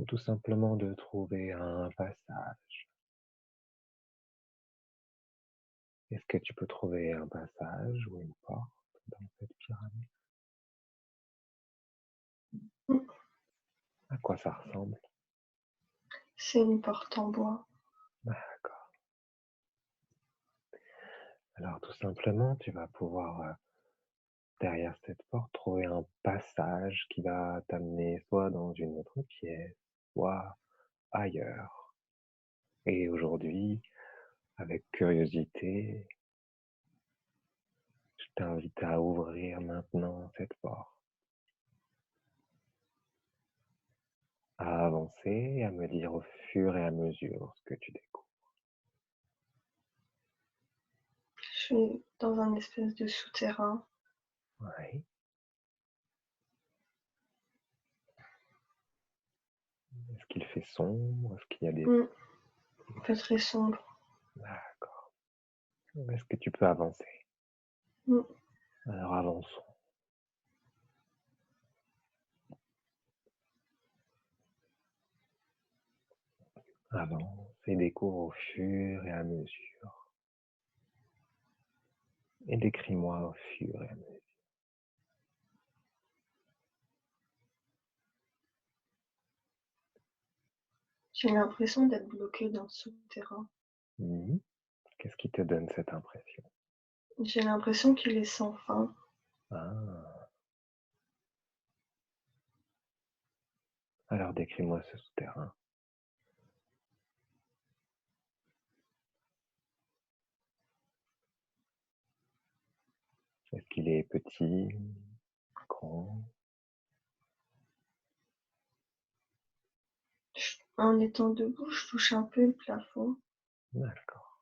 ou tout simplement de trouver un passage. Est-ce que tu peux trouver un passage ou une porte dans cette pyramide? Mm. À quoi ça ressemble? C'est une porte en bois. D'accord. Alors tout simplement, tu vas pouvoir, derrière cette porte, trouver un passage qui va t'amener soit dans une autre pièce, soit ailleurs. Et aujourd'hui, avec curiosité, je t'invite à ouvrir maintenant cette porte, à avancer et à me dire au fur et à mesure ce que tu découvres. Je suis dans un espèce de souterrain. Oui. Est-ce qu'il fait sombre? Est-ce qu'il y a des... Mm. Un peu très sombre. D'accord. Est-ce que tu peux avancer? Mm. Alors avançons. Avance et découvre au fur et à mesure. Et décris-moi au fur et à mesure. J'ai l'impression d'être bloquée dans ce souterrain. Mhm. Qu'est-ce qui te donne cette impression? J'ai l'impression qu'il est sans fin. Ah. Alors décris-moi ce souterrain. Est-ce qu'il est petit, grand? En étant debout, je touche un peu le plafond. D'accord.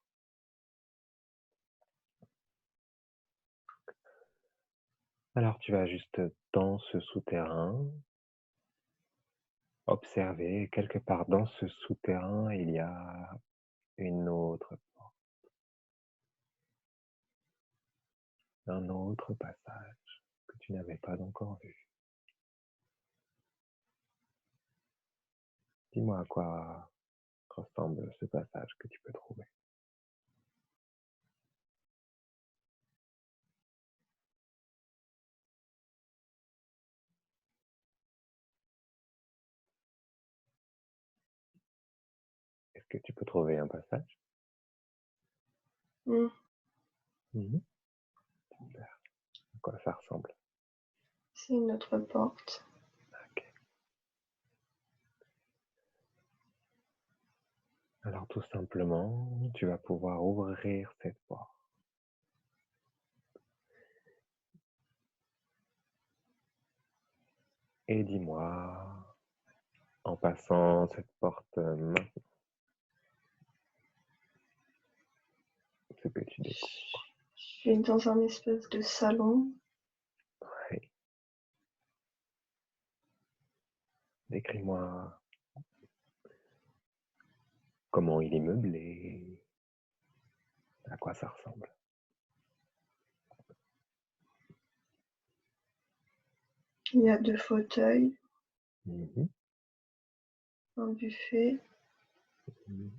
Alors tu vas juste dans ce souterrain, observer, quelque part dans ce souterrain, il y a une autre porte, un autre passage que tu n'avais pas encore vu. Dis-moi à quoi ressemble ce passage que tu peux trouver. Est-ce que tu peux trouver un passage? Mm. Mhm. Super. À quoi ça ressemble? C'est une autre porte. Ok. Alors tout simplement, tu vas pouvoir ouvrir cette porte. Et dis-moi, en passant cette porte maintenant, ce que tu découvres. Je suis dans un espèce de salon. Ouais. Décris-moi comment il est meublé, à quoi ça ressemble. Il y a 2 fauteuils, Mhm. un buffet. Mhm.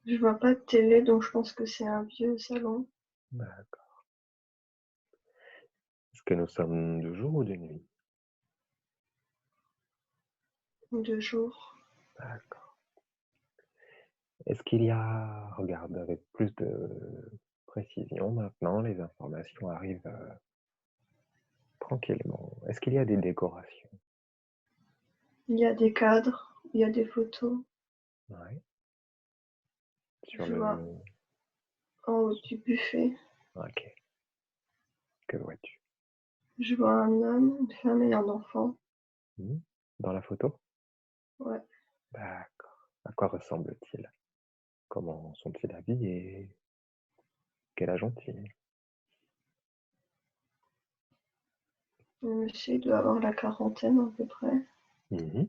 Je vois pas de télé, donc je pense que c'est un vieux salon D'accord. Est-ce que nous sommes de jour ou de nuit? de jour. D'accord. Est-ce qu'il y a, regarde avec plus de précision maintenant, les informations arrivent tranquillement. Est-ce qu'il y a des décorations? Il y a des cadres, il y a des photos. Ouais. Sur Je vois le... en haut du buffet, Ok. Que vois-tu? je vois un homme, une femme et un enfant. Mhm. Dans la photo? Ouais. D'accord. À quoi ressemble-t-il? Comment sont-ils habillés? Quel âge ont-ils? Le monsieur il doit avoir la quarantaine à peu près. Mhm.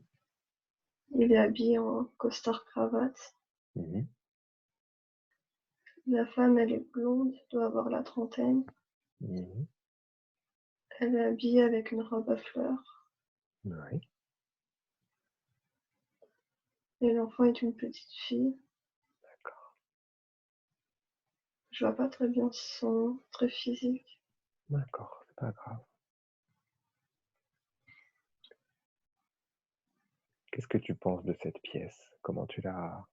Il est habillé en costard-cravate. Mhm. La femme, elle est blonde, doit avoir la trentaine. Mhm. Elle est habillée avec une robe à fleurs. Oui. Et l'enfant est une petite fille. D'accord. Je vois pas très bien son trait physique. D'accord, c'est pas grave. Qu'est-ce que tu penses de cette pièce? Comment tu la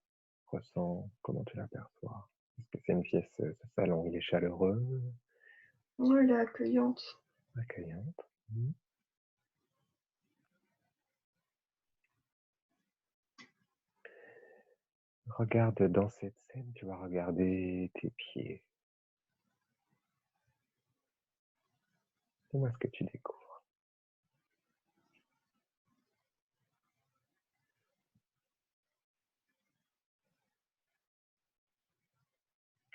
ressens? Comment tu la perçois? Est-ce que c'est une pièce, ce salon, il est chaleureux, Oh, elle est accueillante. accueillante? Mmh. Regarde dans cette scène, tu vas regarder tes pieds. Dis-moi ce que tu découvres.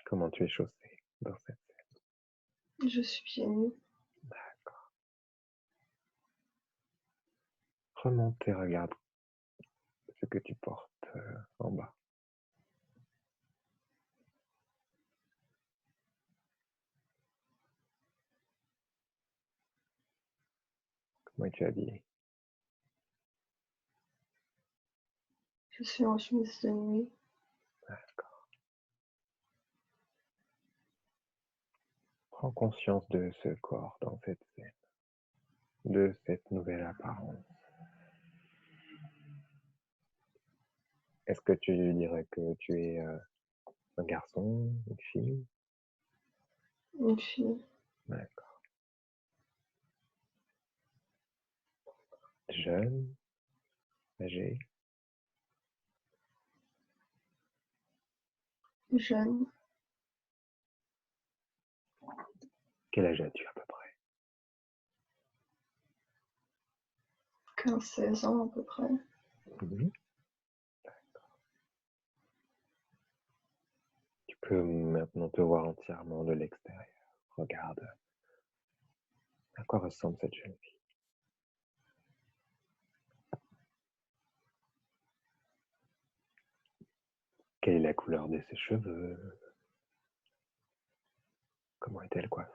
Comment tu es chaussée dans cette scène? Je suis pieds nus. D'accord. Remonte et regarde ce que tu portes en bas. Comment es-tu habillée? Je suis en chemise de nuit. D'accord. Prends conscience de ce corps dans cette scène, de cette nouvelle apparence. Est-ce que tu dirais que tu es un garçon, une fille? Une fille. D'accord. Jeune, âgé? Jeune. Quel âge as-tu à peu près? 15-16 ans à peu près. Mhm. Tu peux maintenant te voir entièrement de l'extérieur. Regarde à quoi ressemble cette jeune fille. Quelle est la couleur de ses cheveux? Comment est-elle coiffée?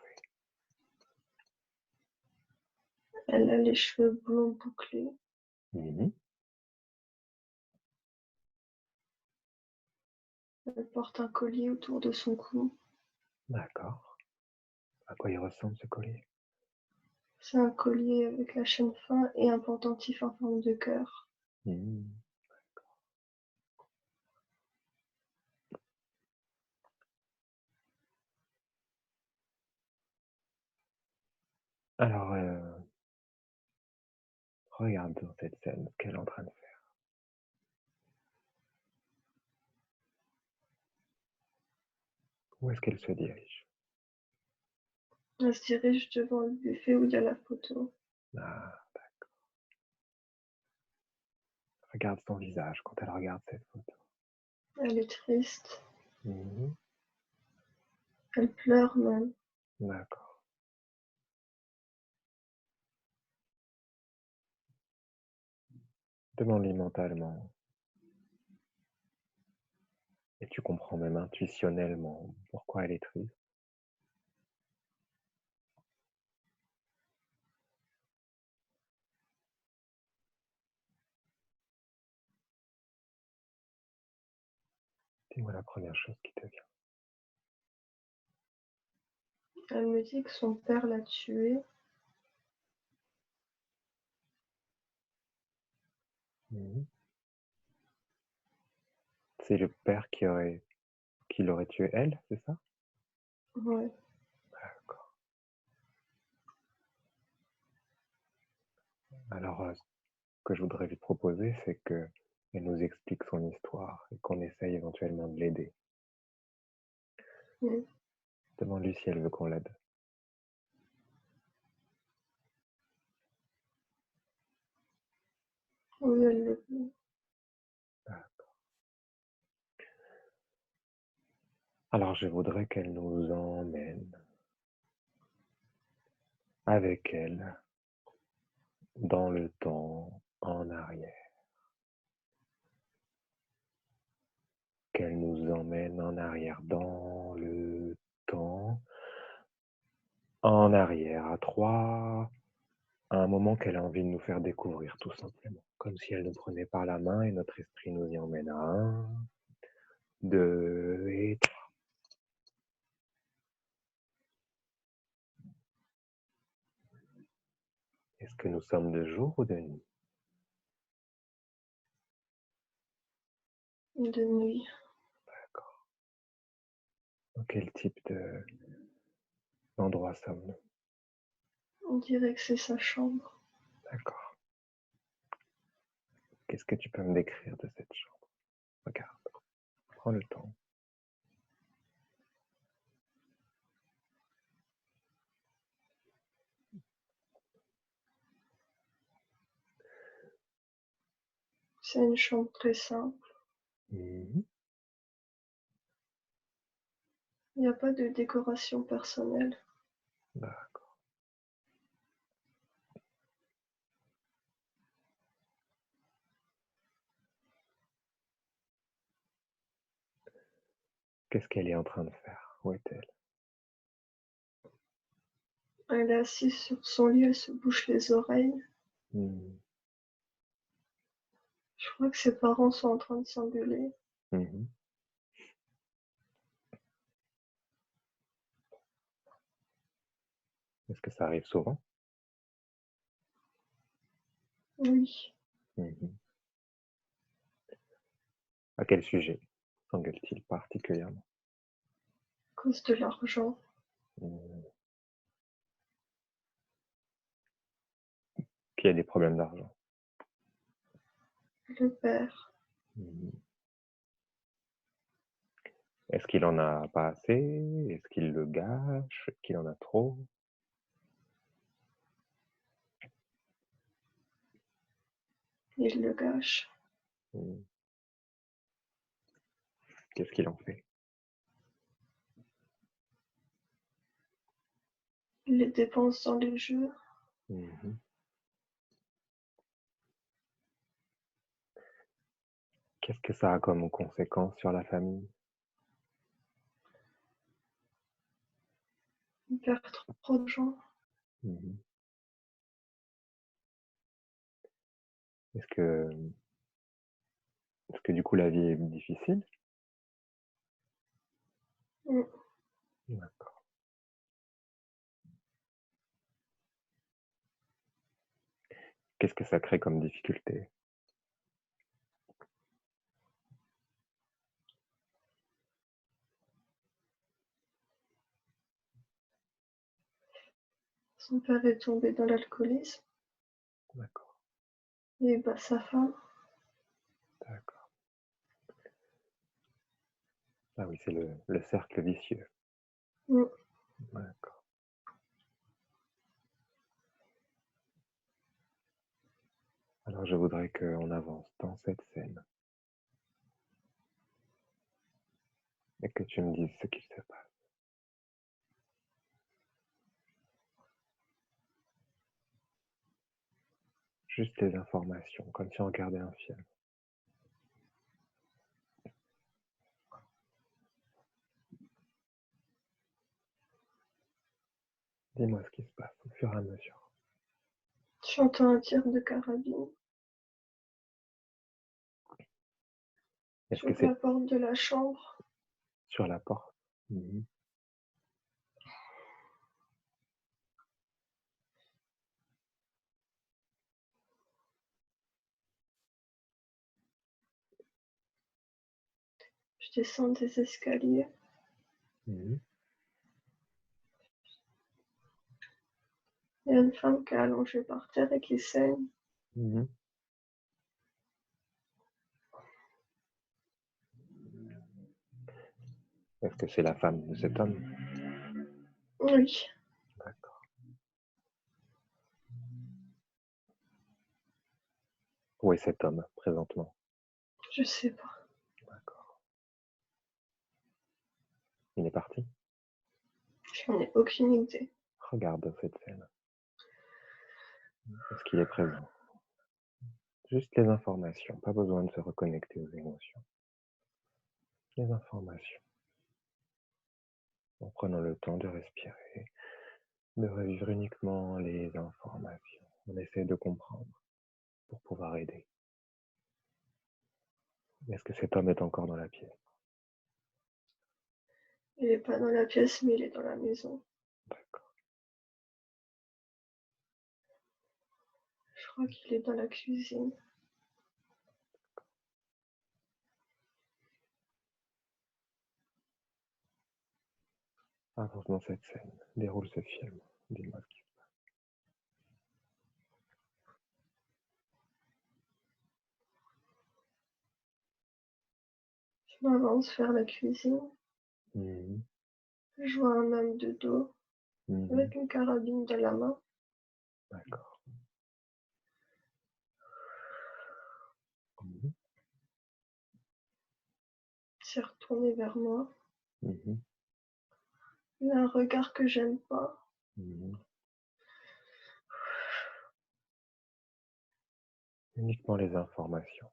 Elle a les cheveux blonds bouclés. Mhm. Elle porte un collier autour de son cou. D'accord. À quoi il ressemble ce collier? C'est un collier avec la chaîne fin et un pendentif en forme de cœur. Mhm. Alors, regarde dans cette scène ce qu'elle est en train de faire. Où est-ce qu'elle se dirige? Elle se dirige devant le buffet où il y a la photo. Ah, regarde son visage quand elle regarde cette photo. Elle est triste. Mhm. Elle pleure même. D'accord. Demande-lui mentalement. Et tu comprends même intuitionnellement pourquoi elle est triste. Dis-moi la première chose qui te vient. Elle me dit que son père l'a tuée. Mhm. C'est le père qui l'aurait tué elle, c'est ça? Ouais. D'accord. Alors, ce que je voudrais lui proposer, c'est qu'elle nous explique son histoire et qu'on essaye éventuellement de l'aider. Oui, Demande-lui si elle veut qu'on l'aide. oui, elle le veut. D'accord. Alors, je voudrais qu'elle nous emmène avec elle dans le temps en arrière. Qu'elle nous emmène en arrière dans le temps en arrière à 3, à un moment qu'elle a envie de nous faire découvrir tout simplement. Comme si elle nous prenait par la main et notre esprit nous y emmène à 1, 2 et 3. Est-ce que nous sommes de jour ou de nuit? De nuit. D'accord. Dans quel type d'endroit sommes-nous? On dirait que c'est sa chambre. D'accord. Qu'est-ce que tu peux me décrire de cette chambre? Regarde, prends le temps. C'est une chambre très simple. Mmh. Il n'y a pas de décoration personnelle. D'accord. Qu'est-ce qu'elle est en train de faire? Où est-elle? Elle est assise sur son lit, elle se bouche les oreilles. Mmh. Je crois que ses parents sont en train de s'engueuler. Mmh. Est-ce que ça arrive souvent? Oui, Mmh. À quel sujet s'engueule-t-il particulièrement? à cause de l'argent. Mmh. Qui a des problèmes d'argent? Le père, Mmh. Est-ce qu'il en a pas assez? Est-ce qu'il le gâche? Est-ce qu'il en a trop? il le gâche. Mmh. Qu'est-ce qu'il en fait? Il les dépense dans les jeux. Mmh. Qu'est-ce que ça a comme conséquence sur la famille? Il perd trop d'argent. Mmh. Est-ce que du coup la vie est difficile? Mm. D'accord. Qu'est-ce que ça crée comme difficulté? Son père est tombé dans l'alcoolisme. D'accord, Et bah, sa femme, d'accord. Ah oui, c'est le cercle vicieux. mm, D'accord. Alors je voudrais qu'on avance dans cette scène et que tu me dises ce qu'il se passe. Juste les informations, comme si on regardait un film. Dis-moi ce qui se passe au fur et à mesure. j'entends un tir de carabine. Est-ce que J'ouvre la c'est porte de la chambre. sur la porte? Mhm. Je descends des escaliers. Mhm. Il y a une femme qui est allongée par terre et qui saigne. Mhm. Est-ce que c'est la femme de cet homme? Oui, D'accord. Où est cet homme présentement? je sais pas. D'accord. Il est parti? J'en ai aucune idée. Regarde cette scène. Est-ce qu'il est présent? Juste les informations, pas besoin de se reconnecter aux émotions. Les informations. En prenant le temps de respirer, de revivre uniquement les informations. On essaie de comprendre pour pouvoir aider. Est-ce que cet homme est encore dans la pièce? Il est pas dans la pièce, mais il est dans la maison. D'accord. Je crois qu'il est dans la cuisine. Avance dans cette scène, déroule ce film. Dis-moi ce qui se passe. Je m'avance vers la cuisine. Mhm. Je vois un homme de dos, Mhm. avec une carabine dans la main. D'accord. Mhm. Il s'est retourné vers moi. Mhm. Il a un regard que j'aime pas. Mhm. Uniquement les informations.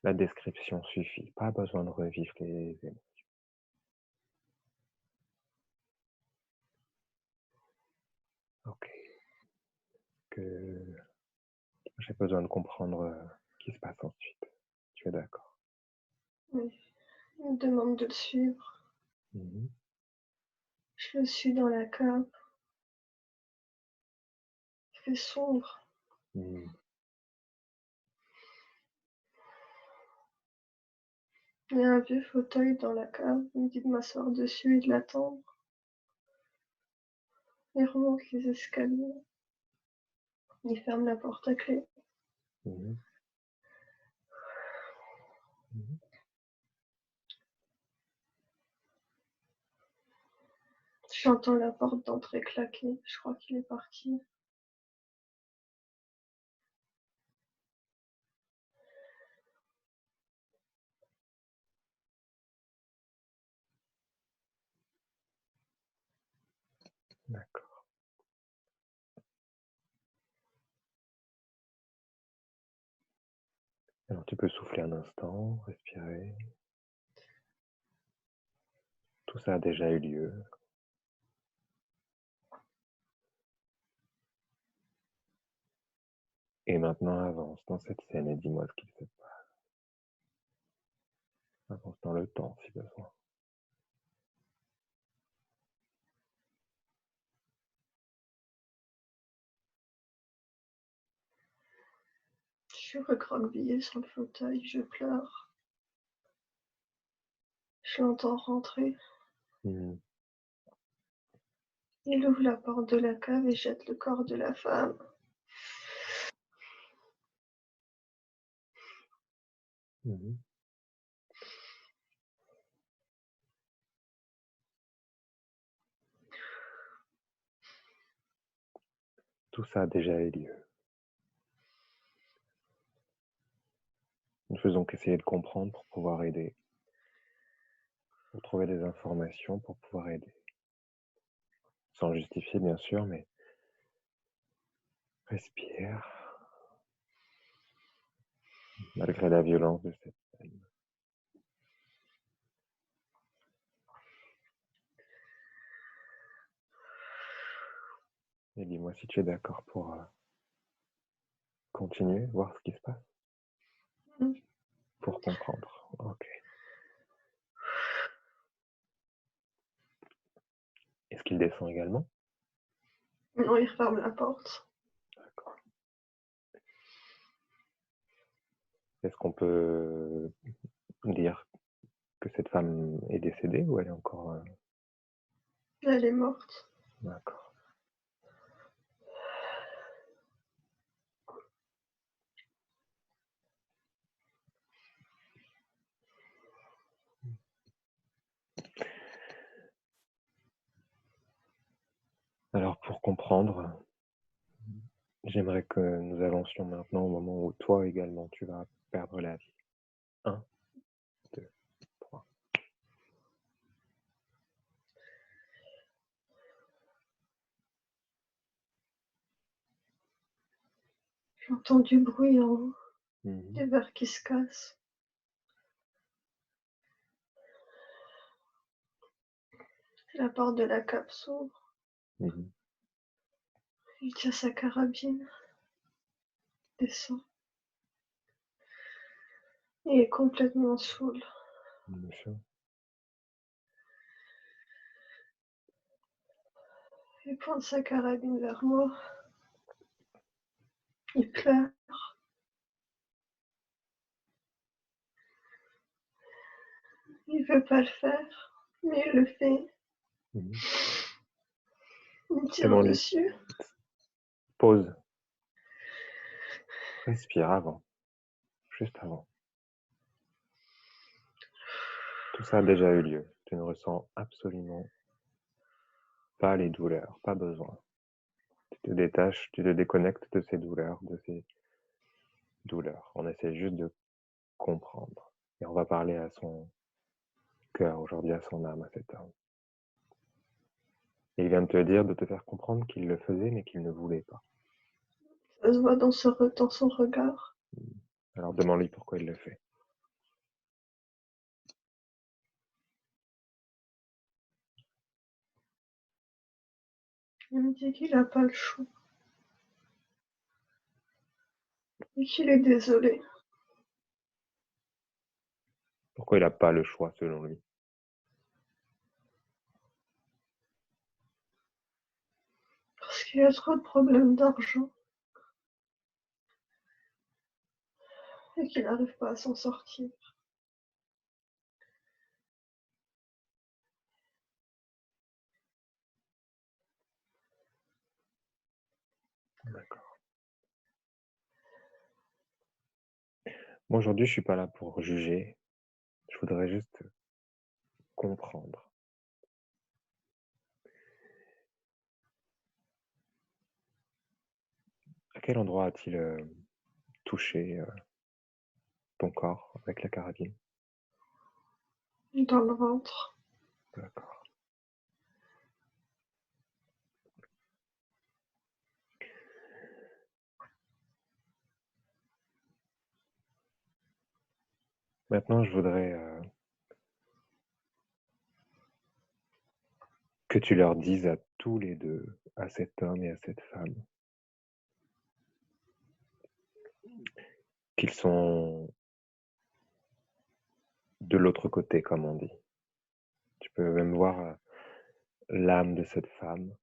La description suffit, pas besoin de revivre les émotions. Ok. Que j'ai besoin de comprendre ce qui se passe ensuite. Tu es d'accord? Oui. Il me demande de le suivre. Mhm. Je le suis dans la cave. Il fait sombre. Mhm. Il y a un vieux fauteuil dans la cave. Il me dit de m'asseoir dessus et de l'attendre. Il remonte les escaliers. Il ferme la porte à clé. Mhm. Mhm. J'entends la porte d'entrée claquer. Je crois qu'il est parti. D'accord. Alors tu peux souffler un instant, respirer. Tout ça a déjà eu lieu. Et maintenant avance dans cette scène et dis-moi ce qu'il se passe. Avance dans le temps si besoin. Je suis recroquevillée sur le fauteuil. Je pleure. Je l'entends rentrer. Mhm. Il ouvre la porte de la cave et jette le corps de la femme. Mhm. Tout ça a déjà eu lieu. Nous ne faisons qu'essayer de comprendre pour pouvoir aider, pour trouver des informations pour pouvoir aider. Sans justifier bien sûr, mais respire, malgré la violence de cette scène. Et dis-moi si tu es d'accord pour continuer, voir ce qui se passe, Mm. pour comprendre. Ok. Est-ce qu'il descend également? Non, il ferme la porte. D'accord. Est-ce qu'on peut dire que cette femme est décédée ou elle est encore... Elle est morte. D'accord. Alors pour comprendre, j'aimerais que nous avancions maintenant au moment où toi également tu vas perdre la vie. 1, 2, 3. J'entends du bruit en haut, Mhm. des verres qui se cassent. La porte de la cave s'ouvre. Mhm. Il tient sa carabine, descend. Il est complètement saoul. Monsieur. Il pointe sa carabine vers moi. Il pleure. Il veut pas le faire, mais il le fait. Mhm. Il me tire Demande-lui. dessus. Pause. Respire avant. Juste avant. Tout ça a déjà eu lieu. Tu ne ressens absolument pas les douleurs, pas besoin. Tu te détaches, tu te déconnectes de ces douleurs, On essaie juste de comprendre. Et on va parler à son cœur aujourd'hui, à son âme, à cet homme. Et il vient de te dire, de te faire comprendre qu'il le faisait, mais qu'il ne voulait pas. Ça se voit dans son regard. Alors demande-lui pourquoi il le fait. Il me dit qu'il n'a pas le choix. Et qu'il est désolé. Pourquoi il n'a pas le choix, selon lui? Parce qu'il a trop de problèmes d'argent. Et qu'il n'arrive pas à s'en sortir. D'accord. Moi, aujourd'hui, je suis pas là pour juger. Je voudrais juste comprendre. À quel endroit a-t-il touché ton corps avec la carabine? Dans le ventre. D'accord. Maintenant, je voudrais que tu leur dises à tous les deux, à cet homme et à cette femme, qu'ils sont de l'autre côté, comme on dit. Tu peux même voir l'âme de cette femme,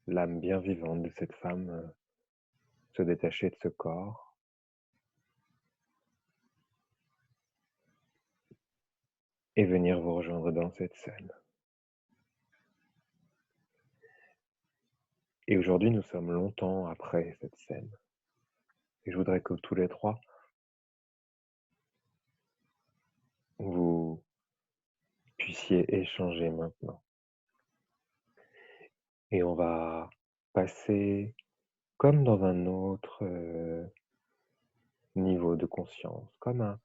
l'âme bien vivante de cette femme se détacher de ce corps et venir vous rejoindre dans cette scène. Et aujourd'hui, nous sommes longtemps après cette scène. Et je voudrais que tous les trois, vous puissiez échanger maintenant. Et on va passer comme dans un autre niveau de conscience, comme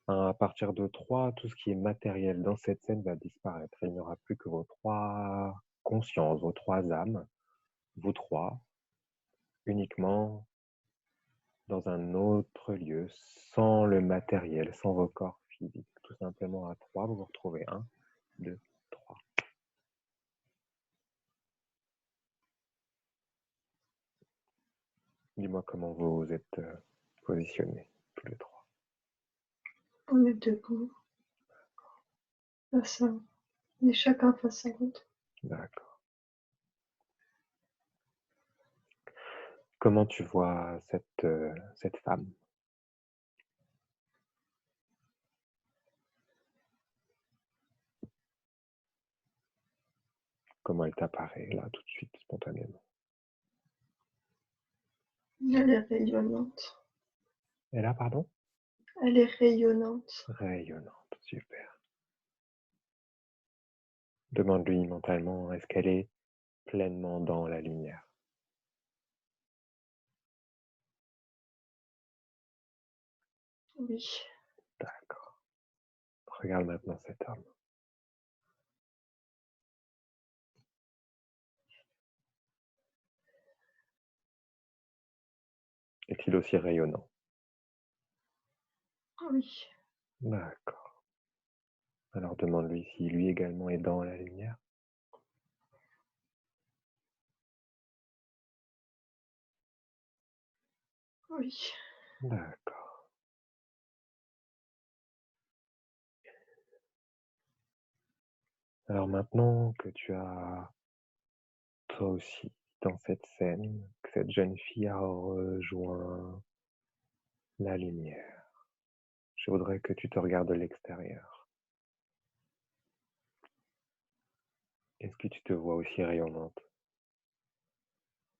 à partir de 3, tout ce qui est matériel dans cette scène va disparaître. Il n'y aura plus que vos 3 consciences, vos 3 âmes, vous 3, uniquement dans un autre lieu, sans le matériel, sans vos corps physiques. Tout simplement à 3, vous vous retrouvez 1, 2, 3. Dis-moi comment vous êtes positionnés, tous les 3. On est debout. Face à... On est chacun face à l'autre. D'accord. Comment tu vois cette femme? Comment elle t'apparaît là tout de suite, spontanément? Elle est rayonnante. Et là, pardon? Elle est rayonnante. Rayonnante, super. Demande-lui mentalement, est-ce qu'elle est pleinement dans la lumière? Oui. D'accord. Regarde maintenant cet homme. Est-il aussi rayonnant? Oui. D'accord. Alors demande-lui si lui également est dans la lumière. Oui. D'accord. Alors maintenant que tu as, toi aussi, dans cette scène, que cette jeune fille a rejoint la lumière, je voudrais que tu te regardes de l'extérieur. Est-ce que tu te vois aussi rayonnante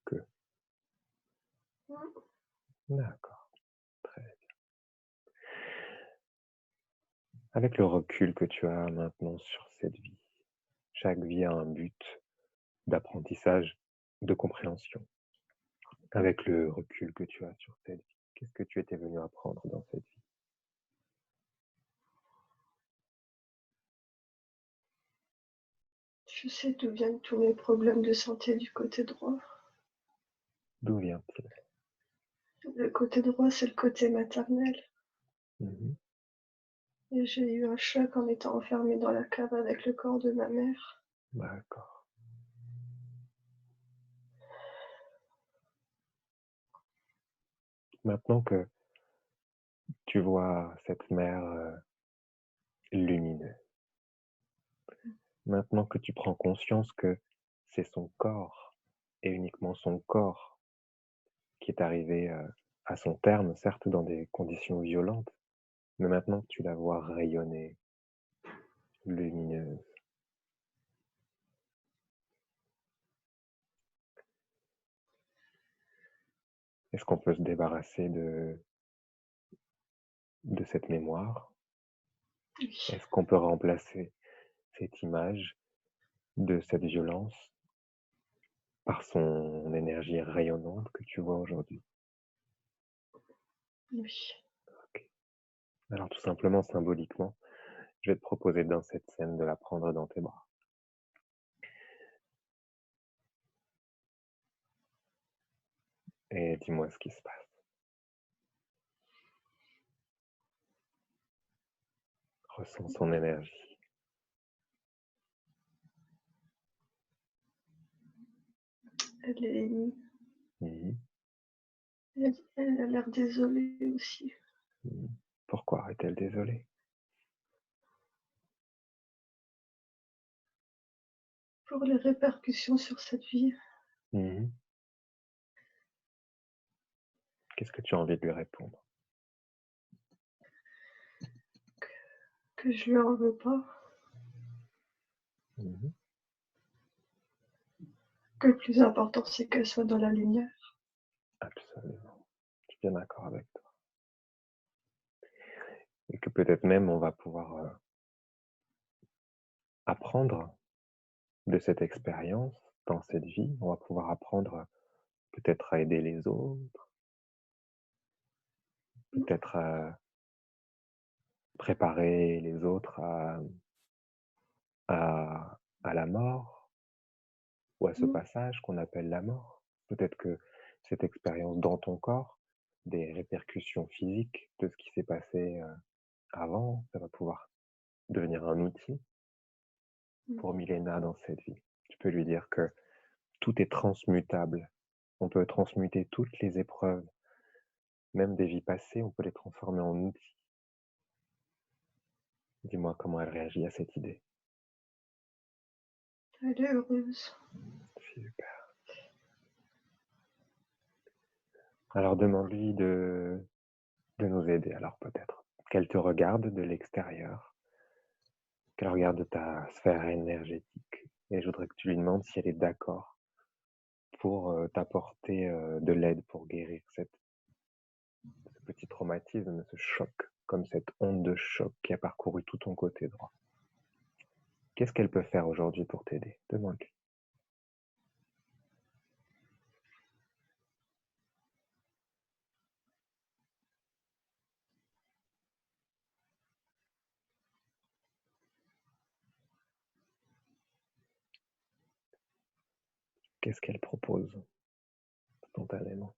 que? Mm. D'accord, très bien. Avec le recul que tu as maintenant sur cette vie, chaque vie a un but d'apprentissage, de compréhension. Avec le recul que tu as sur cette vie, qu'est-ce que tu étais venu apprendre dans cette vie? Je sais d'où viennent tous mes problèmes de santé du côté droit. D'où vient-il? Le côté droit, c'est le côté maternel. Mhm. Et j'ai eu un choc en étant enfermée dans la cave avec le corps de ma mère. D'accord. Maintenant que tu vois cette mer lumineuse, maintenant que tu prends conscience que c'est son corps et uniquement son corps qui est arrivé à son terme, certes dans des conditions violentes, mais maintenant que tu la vois rayonner, lumineuse, est-ce qu'on peut se débarrasser de cette mémoire? Oui. Est-ce qu'on peut remplacer cette image de cette violence par son énergie rayonnante que tu vois aujourd'hui? Oui. Ok. Alors tout simplement, symboliquement, je vais te proposer dans cette scène de la prendre dans tes bras. Et dis-moi ce qui se passe. Ressens son énergie. Elle est émue. Mhm. Elle a l'air désolée aussi. Mhm. Pourquoi est-elle désolée? Pour les répercussions sur cette vie. Mhm. Qu'est-ce que tu as envie de lui répondre? Que je lui en veux pas. Mhm. Que le plus important, c'est qu'elle soit dans la lumière. Absolument. Je suis bien d'accord avec toi. Et que peut-être même on va pouvoir apprendre de cette expérience dans cette vie. On va pouvoir apprendre peut-être à aider les autres, peut-être à préparer les autres à la mort ou à ce Mm. passage qu'on appelle la mort. Peut-être que cette expérience dans ton corps, des répercussions physiques de ce qui s'est passé avant, ça va pouvoir devenir un outil pour Milena dans cette vie. Tu peux lui dire que tout est transmutable. On peut transmuter toutes les épreuves, même des vies passées, on peut les transformer en outils. Dis-moi comment elle réagit à cette idée. Elle est heureuse. Super. Alors demande-lui de nous aider, alors peut-être. Qu'elle te regarde de l'extérieur, qu'elle regarde ta sphère énergétique. Et je voudrais que tu lui demandes si elle est d'accord pour t'apporter de l'aide pour guérir ce petit traumatisme, ce choc, comme cette onde de choc qui a parcouru tout ton côté droit. Qu'est-ce qu'elle peut faire aujourd'hui pour t'aider? Demande-lui. Qu'est-ce qu'elle propose spontanément?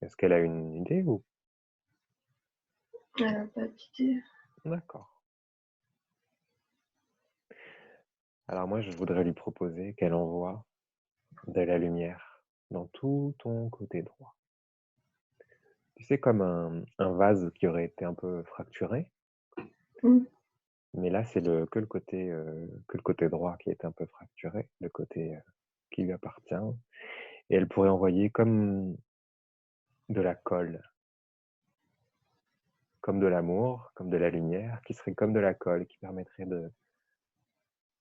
Est-ce qu'elle a une idée ou? Elle n'a pas d'idée. D'accord. Alors moi, je voudrais lui proposer qu'elle envoie de la lumière dans tout ton côté droit. Tu sais, comme un vase qui aurait été un peu fracturé, Mmh. mais là, c'est que le côté droit qui est un peu fracturé, le côté qui lui appartient. Et elle pourrait envoyer comme de la colle, comme de l'amour, comme de la lumière, qui serait comme de la colle, qui permettrait de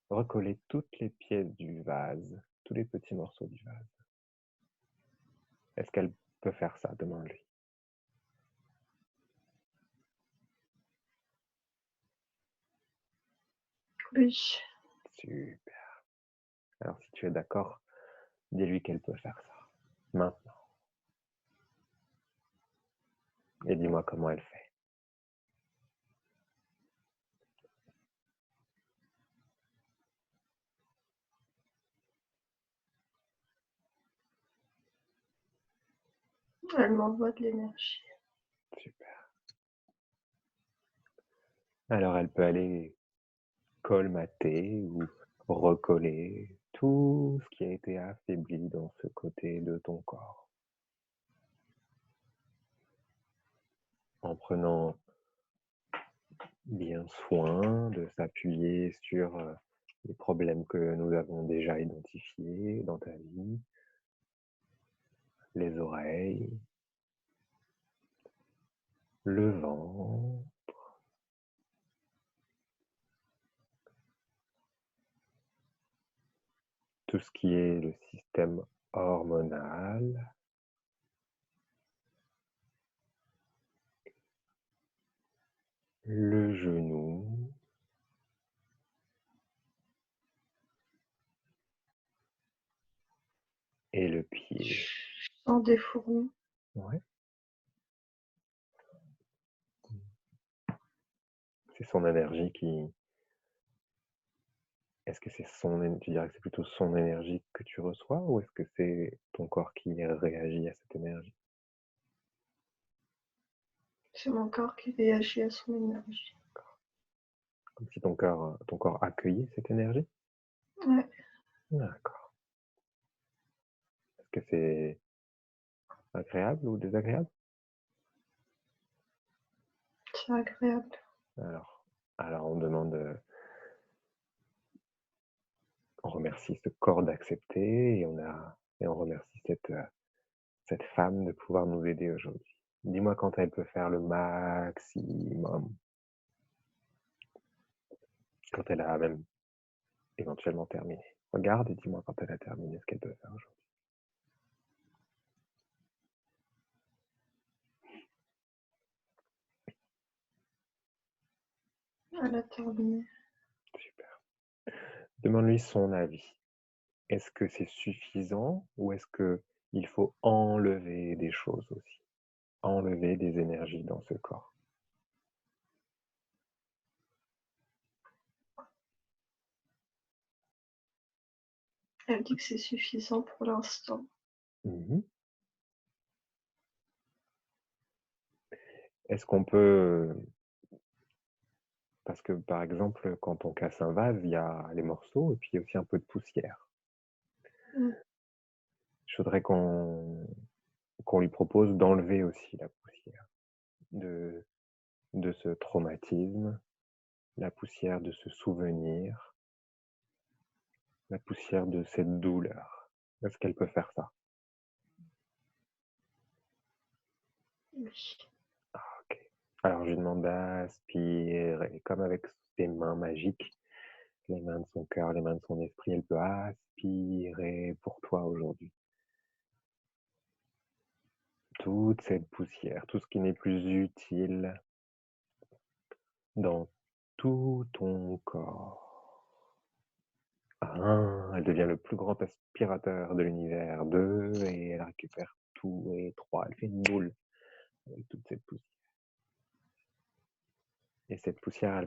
recoller toutes les pièces du vase, tous les petits morceaux du vase. Est-ce qu'elle peut faire ça? Demande-lui. Oui. Super. Alors, si tu es d'accord, dis-lui qu'elle peut faire ça. Maintenant. Et dis-moi comment elle fait. Elle m'envoie de l'énergie. Super. Alors, elle peut aller colmater ou recoller tout ce qui a été affaibli dans ce côté de ton corps. En prenant bien soin de s'appuyer sur les problèmes que nous avons déjà identifiés dans ta vie, les oreilles, le ventre, tout ce qui est le système hormonal, le genou et le pied. Sans des fourmis. Ouais. C'est son énergie qui... Est-ce que c'est tu dirais que c'est plutôt son énergie que tu reçois ou est-ce que c'est ton corps qui réagit à cette énergie? C'est mon corps qui réagit à son énergie. Comme si ton corps accueillait cette énergie? Ouais, D'accord. Est-ce que c'est agréable ou désagréable? c'est agréable. Alors, alors on demande, on remercie ce corps d'accepter et on remercie cette femme de pouvoir nous aider aujourd'hui. Dis-moi quand elle peut faire le maximum, quand elle a même éventuellement terminé. Regarde et dis-moi quand elle a terminé ce qu'elle peut faire aujourd'hui. Elle a terminé. Super. Demande-lui son avis. Est-ce que c'est suffisant ou est-ce que il faut enlever des choses aussi? Enlever des énergies dans ce corps. Elle dit que c'est suffisant pour l'instant. Mhm. Est-ce qu'on peut, parce que par exemple, quand on casse un vase, il y a les morceaux et puis il y a aussi un peu de poussière. Mm. Je voudrais qu'on lui propose d'enlever aussi la poussière de ce traumatisme, la poussière de ce souvenir, la poussière de cette douleur. Est-ce qu'elle peut faire ça? Oui. Ok. Alors je lui demande d'aspirer, comme avec ses mains magiques, les mains de son cœur, les mains de son esprit, elle peut aspirer pour toi aujourd'hui. Toute cette poussière, tout ce qui n'est plus utile dans tout ton corps. 1, elle devient le plus grand aspirateur de l'univers. 2, et elle récupère tout. Et 3, elle fait une boule avec toute cette poussière. Et cette poussière,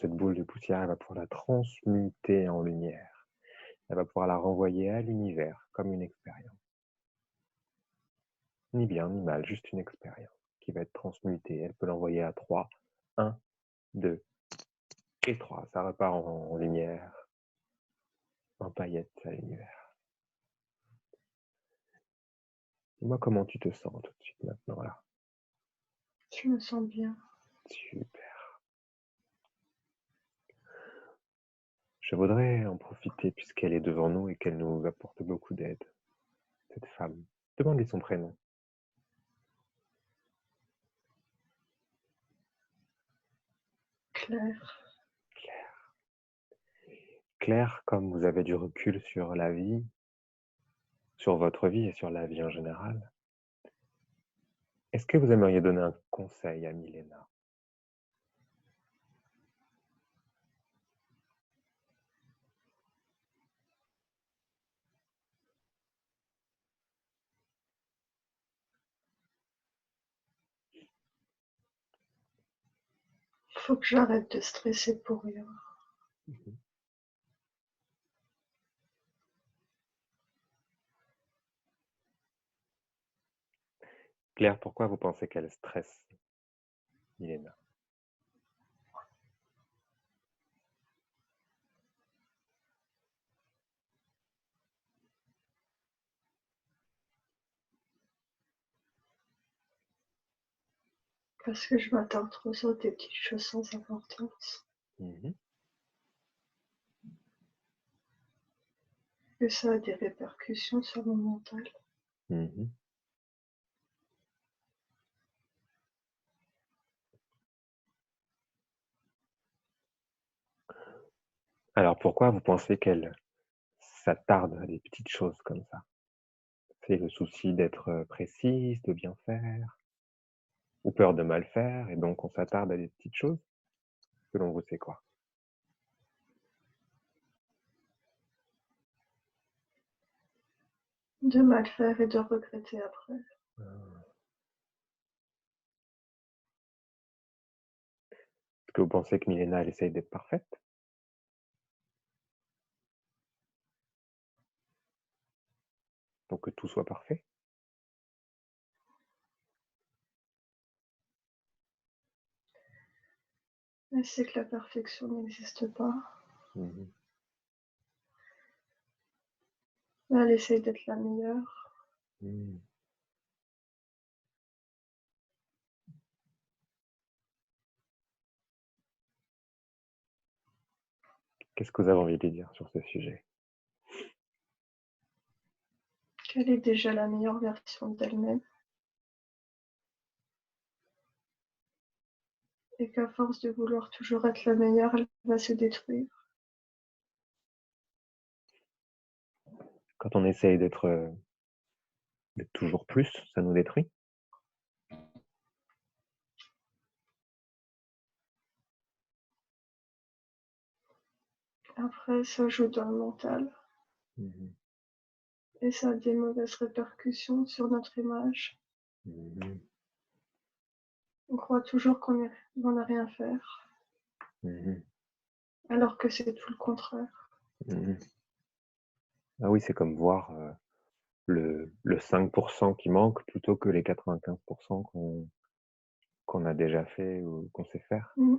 cette boule de poussière, elle va pouvoir la transmuter en lumière. Elle va pouvoir la renvoyer à l'univers comme une expérience. Ni bien ni mal, juste une expérience qui va être transmutée. Elle peut l'envoyer à 3. 1, 2 et 3. Ça repart en lumière. paillettes à l'univers. Dis-moi comment tu te sens tout de suite maintenant là. Je me sens bien. Super. Je voudrais en profiter puisqu'elle est devant nous et qu'elle nous apporte beaucoup d'aide. Cette femme. Demande-lui son prénom. Claire. Claire. Claire, comme vous avez du recul sur la vie, sur votre vie et sur la vie en général, est-ce que vous aimeriez donner un conseil à Milena? Faut que j'arrête de stresser pour rien. Mhm. Claire, pourquoi vous pensez qu'elle stresse Milena? Parce que je m'attarde trop sur des petites choses sans importance. Mhm. Et ça a des répercussions sur mon mental. Mhm. Alors pourquoi vous pensez qu'elle s'attarde à des petites choses comme ça? C'est le souci d'être précise, de bien faire, ou peur de mal faire, et donc on s'attarde à des petites choses? Selon vous, c'est quoi? De mal faire et de regretter après. Est-ce que vous pensez que Milena, elle essaye d'être parfaite? Pour que tout soit parfait? Elle sait que la perfection n'existe pas. Mhm. Elle essaye d'être la meilleure. Mhm. Qu'est-ce que vous avez envie de lui dire sur ce sujet? Qu'elle est déjà la meilleure version d'elle-même. Et qu'à force de vouloir toujours être la meilleure, elle va se détruire. Quand on essaye d'être toujours plus, ça nous détruit? Après, ça joue dans le mental. Mhm. Et ça a des mauvaises répercussions sur notre image. Mhm. On croit toujours qu'on n'en a rien à faire. Mhm. Alors que c'est tout le contraire. Mhm. Ah oui, c'est comme voir le 5% qui manque plutôt que les 95% qu'on a déjà fait ou qu'on sait faire. Mmh.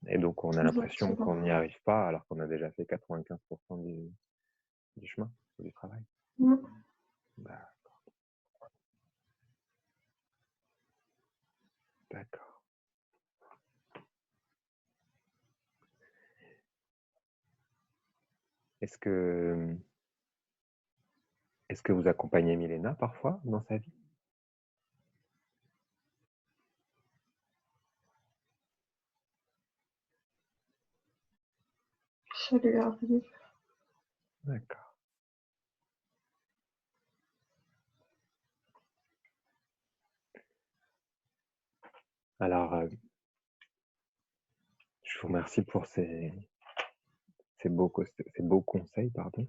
Et donc, on a l'impression Exactement. qu'on n'y arrive pas alors qu'on a déjà fait 95% du chemin, du travail. Mmh. Bah, d'accord. Est-ce que, est-ce que vous accompagnez Milena parfois dans sa vie? Ça lui arrive. D'accord. Alors, je vous remercie pour ces beaux conseils, pardon.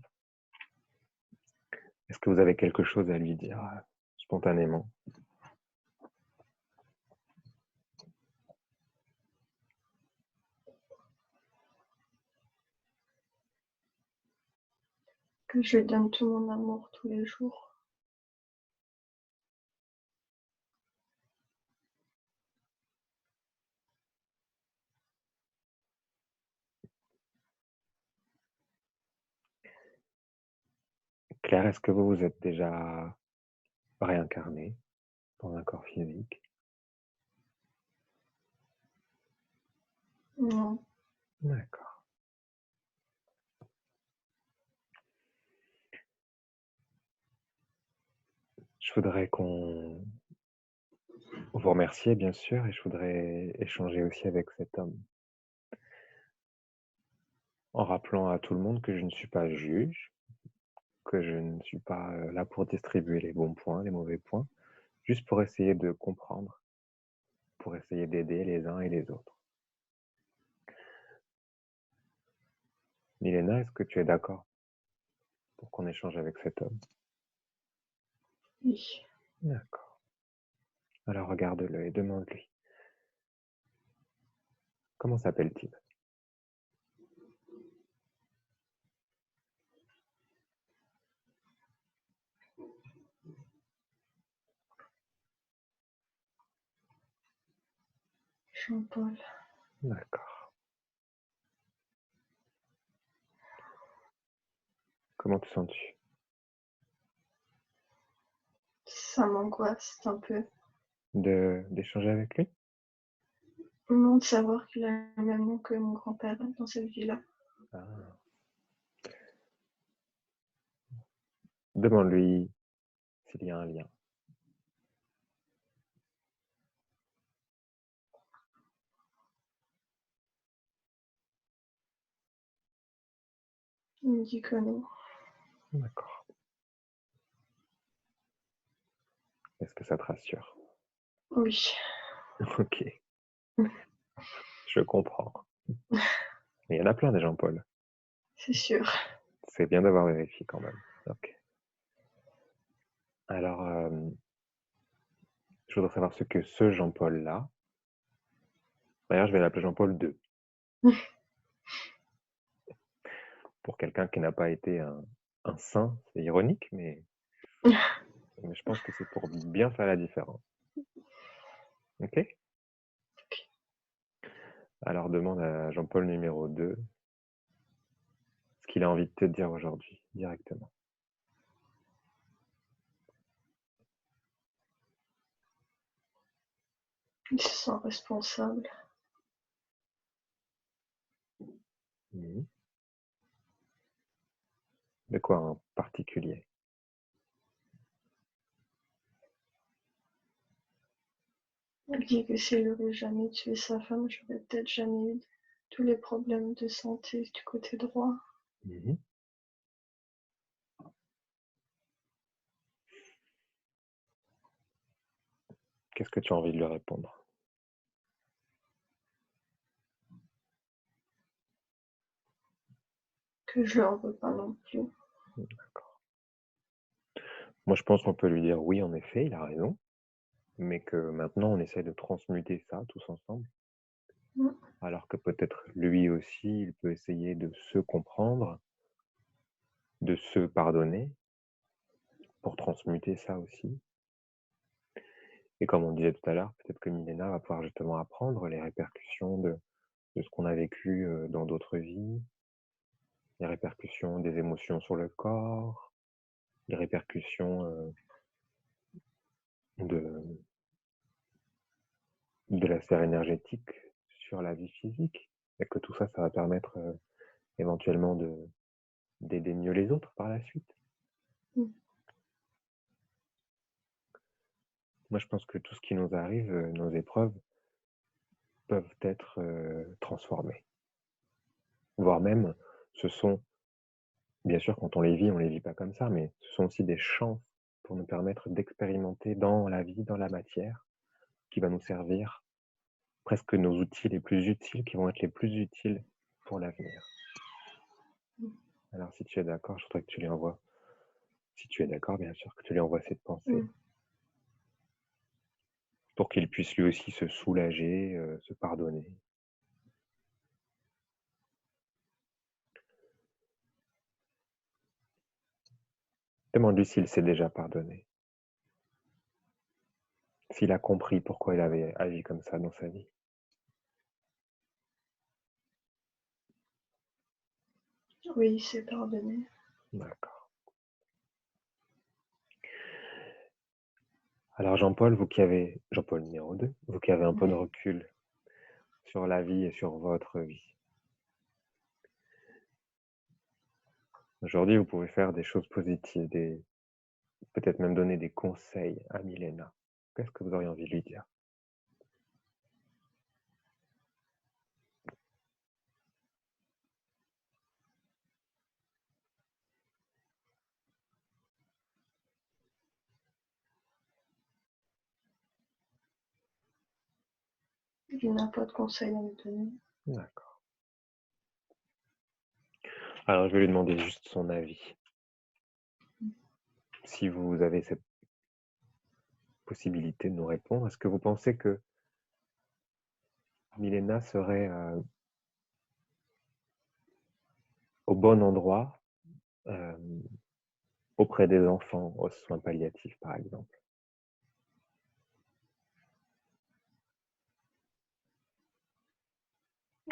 Est-ce que vous avez quelque chose à lui dire spontanément? Que je lui donne tout mon amour tous les jours. Claire, est-ce que vous vous êtes déjà réincarné dans un corps physique? Non. D'accord. Je voudrais qu'on vous remercie, bien sûr, et je voudrais échanger aussi avec cet homme, en rappelant à tout le monde que je ne suis pas juge, que je ne suis pas là pour distribuer les bons points, les mauvais points, juste pour essayer de comprendre, pour essayer d'aider les uns et les autres. Milena, est-ce que tu es d'accord pour qu'on échange avec cet homme? Oui. D'accord. Alors regarde-le et demande-lui. Comment s'appelle-t-il? Jean-Paul. D'accord. Comment te sens-tu? Ça m'angoisse un peu. D'échanger avec lui? Non, de savoir qu'il a le même nom que mon grand-père dans cette vie-là. Ah. Demande-lui s'il y a un lien. Il me dit que non. D'accord. Est-ce que ça te rassure? Oui. Ok, je comprends. Mais il y en a plein des Jean-Paul. C'est sûr. C'est bien d'avoir vérifié quand même. Ok. Alors, je voudrais savoir ce que ce Jean-Paul-là, d'ailleurs, je vais l'appeler Jean-Paul 2, pour quelqu'un qui n'a pas été un saint, c'est ironique, mais je pense que c'est pour bien faire la différence. Ok? Alors, demande à Jean-Paul numéro 2 ce qu'il a envie de te dire aujourd'hui, directement. Il se sent responsable. Mhm. De quoi en particulier? Il dit que s'il n'aurait jamais tué sa femme, j'aurais peut-être jamais eu tous les problèmes de santé du côté droit. Mhm. Qu'est-ce que tu as envie de lui répondre? Que je leur veux pas non plus. D'accord. Moi, je pense qu'on peut lui dire oui, en effet, il a raison, mais que maintenant, on essaie de transmuter ça tous ensemble, Mm. alors que peut-être lui aussi, il peut essayer de se comprendre, de se pardonner, pour transmuter ça aussi. Et comme on disait tout à l'heure, peut-être que Milena va pouvoir justement apprendre les répercussions de ce qu'on a vécu dans d'autres vies, les répercussions des émotions sur le corps, les répercussions de, de la sphère énergétique sur la vie physique, et que tout ça, ça va permettre éventuellement d'aider mieux les autres par la suite. Mm. Moi, je pense que tout ce qui nous arrive, nos épreuves, peuvent être transformées. Voire même, ce sont, bien sûr, quand on les vit pas comme ça, mais ce sont aussi des chances pour nous permettre d'expérimenter dans la vie, dans la matière, qui va nous servir presque nos outils les plus utiles, qui vont être les plus utiles pour l'avenir. Alors, si tu es d'accord, je voudrais que tu lui envoies, si tu es d'accord, bien sûr, que tu lui envoies cette pensée, Mm. pour qu'il puisse lui aussi se soulager, se pardonner. Demande-lui s'il s'est déjà pardonné, s'il a compris pourquoi il avait agi comme ça dans sa vie. Oui, c'est pardonné. D'accord. Alors Jean-Paul, Jean-Paul numéro 2, vous qui avez un peu de recul sur la vie et sur votre vie. Aujourd'hui, vous pouvez faire des choses positives, peut-être même donner des conseils à Milena. Qu'est-ce que vous auriez envie de lui dire? Il n'a pas de conseils à me donner. D'accord. Alors, je vais lui demander juste son avis. Si vous avez cette possibilité de nous répondre, est-ce que vous pensez que Milena serait au bon endroit auprès des enfants aux soins palliatifs, par exemple?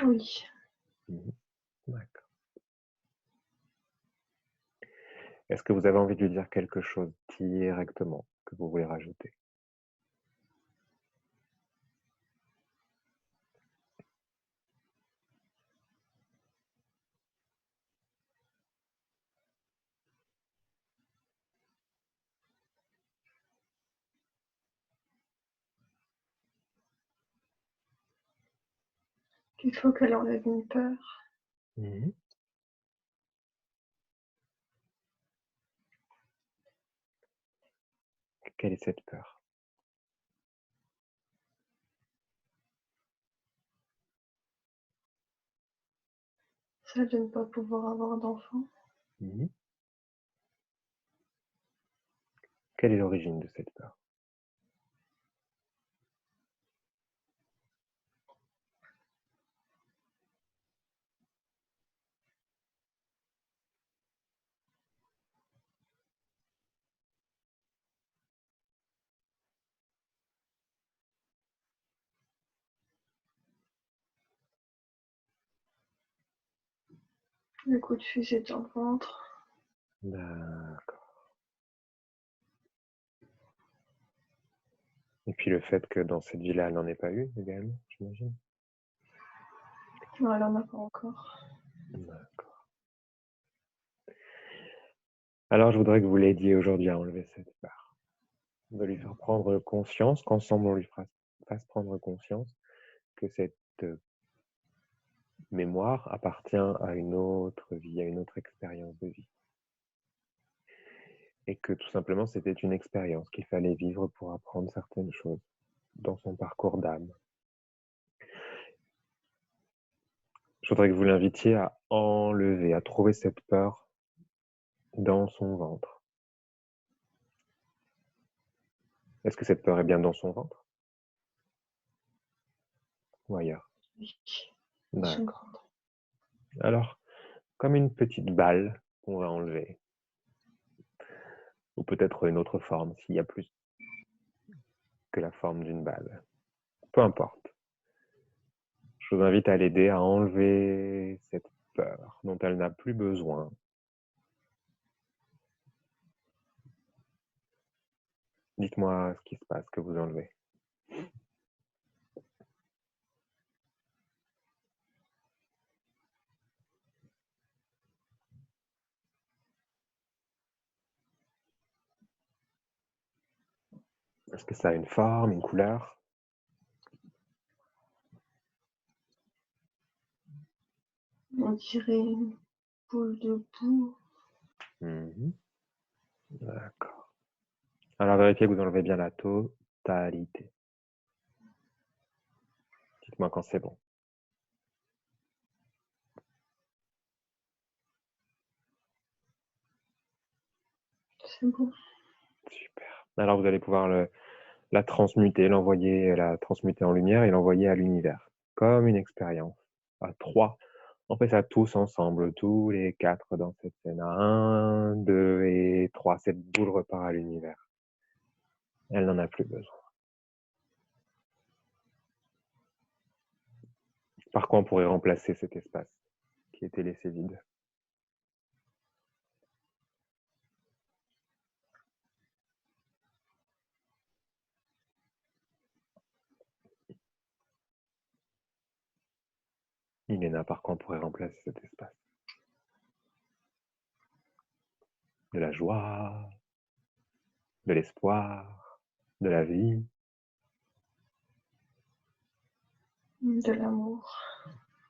Oui. D'accord. Est-ce que vous avez envie de lui dire quelque chose directement que vous voulez rajouter? Il faut qu'elle enlève une peur. Quelle est cette peur? Celle de ne pas pouvoir avoir d'enfant. Quelle est l'origine de cette peur? Le coup de fusil dans le ventre. D'accord. Et puis le fait que dans cette vie-là, elle n'en ait pas eu également, j'imagine? Non, elle en a pas encore. D'accord. Alors, je voudrais que vous l'aidiez aujourd'hui à enlever cette peur. De lui faire prendre conscience, qu'ensemble on lui fasse prendre conscience que cette mémoire appartient à une autre vie, à une autre expérience de vie. Et que tout simplement, c'était une expérience qu'il fallait vivre pour apprendre certaines choses dans son parcours d'âme. Je voudrais que vous l'invitiez à enlever, à trouver cette peur dans son ventre. Est-ce que cette peur est bien dans son ventre ou ailleurs? Oui. D'accord. Alors, comme une petite balle qu'on va enlever, ou peut-être une autre forme s'il y a plus que la forme d'une balle. Peu importe. Je vous invite à l'aider à enlever cette peur dont elle n'a plus besoin. Dites-moi ce qui se passe, que vous enlevez. Est-ce que ça a une forme, une couleur? On dirait une boule de boue. D'accord. Alors vérifiez que vous enlevez bien la totalité. Dites-moi quand c'est bon. C'est bon. Super. Alors vous allez pouvoir la transmuter, la transmuter en lumière et l'envoyer à l'univers, comme une expérience. À 3. On fait ça tous ensemble, tous les 4 dans cette scène. 1, 2 et 3. Cette boule repart à l'univers. Elle n'en a plus besoin. Par quoi on pourrait remplacer cet espace qui était laissé vide? Milena, par quoi on pourrait remplacer cet espace? De la joie, de l'espoir, de la vie. De l'amour.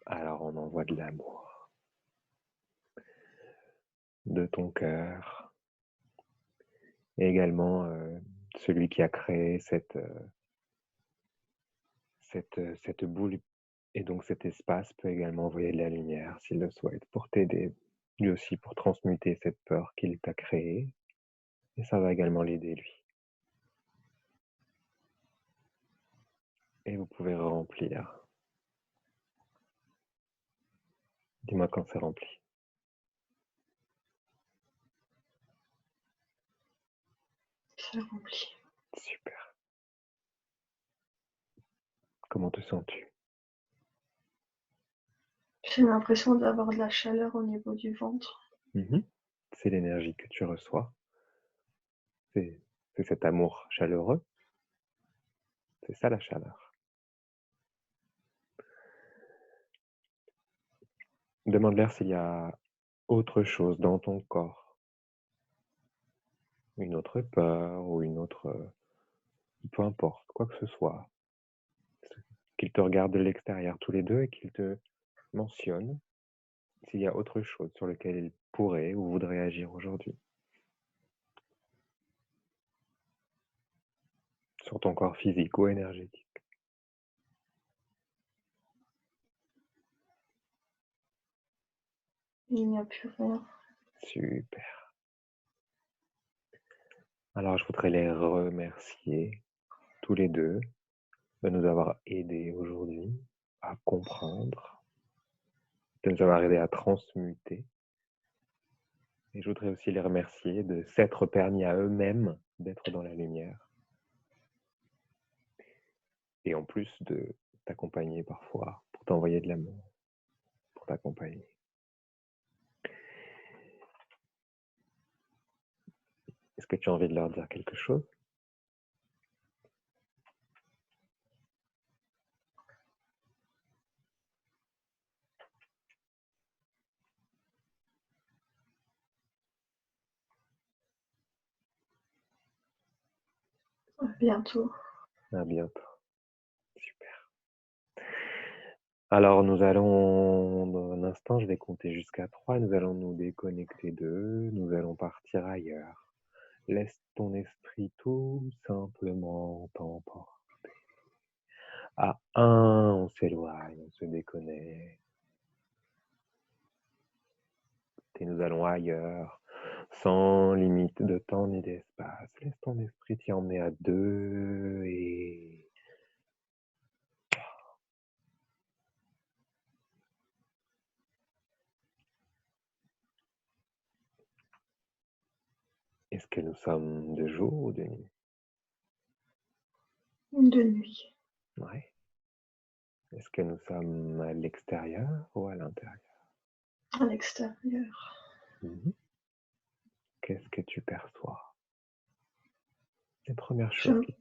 Alors on envoie de l'amour, de ton cœur, et également celui qui a créé cette boule, et donc cet espace peut également envoyer de la lumière s'il le souhaite, pour t'aider, lui aussi pour transmuter cette peur qu'il t'a créée, et ça va également l'aider lui. Et vous pouvez remplir. Dis-moi quand c'est rempli. C'est rempli. Super. Comment te sens-tu? J'ai l'impression d'avoir de la chaleur au niveau du ventre. C'est l'énergie que tu reçois. C'est cet amour chaleureux. C'est ça la chaleur. Demande-leur s'il y a autre chose dans ton corps. Une autre peur ou une autre... peu importe, quoi que ce soit. Qu'ils te regardent de l'extérieur tous les deux et qu'ils te mentionnent s'il y a autre chose sur lequel ils pourraient ou voudraient agir aujourd'hui. Sur ton corps physique ou énergétique. Il n'y a plus rien. Super. Alors je voudrais les remercier tous les deux de nous avoir aidés aujourd'hui à comprendre, de nous avoir aidés à transmuter. Et je voudrais aussi les remercier de s'être permis à eux-mêmes d'être dans la lumière. Et en plus de t'accompagner parfois, pour t'envoyer de l'amour, pour t'accompagner. Est-ce que tu as envie de leur dire quelque chose? À bientôt. À bientôt. Super. Alors nous allons, dans un instant, je vais compter jusqu'à 3, nous allons nous déconnecter d'eux, nous allons partir ailleurs. Laisse ton esprit tout simplement t'emporter. À 1, on s'éloigne, on se déconnecte. Et nous allons ailleurs, sans limite de temps ni d'espace. Laisse ton esprit t'y emmener à 2 et... Est-ce que nous sommes de jour ou de nuit? De nuit. Ouais. Est-ce que nous sommes à l'extérieur ou à l'intérieur? À l'extérieur. Qu'est-ce que tu perçois? Les premières Je, choses qui...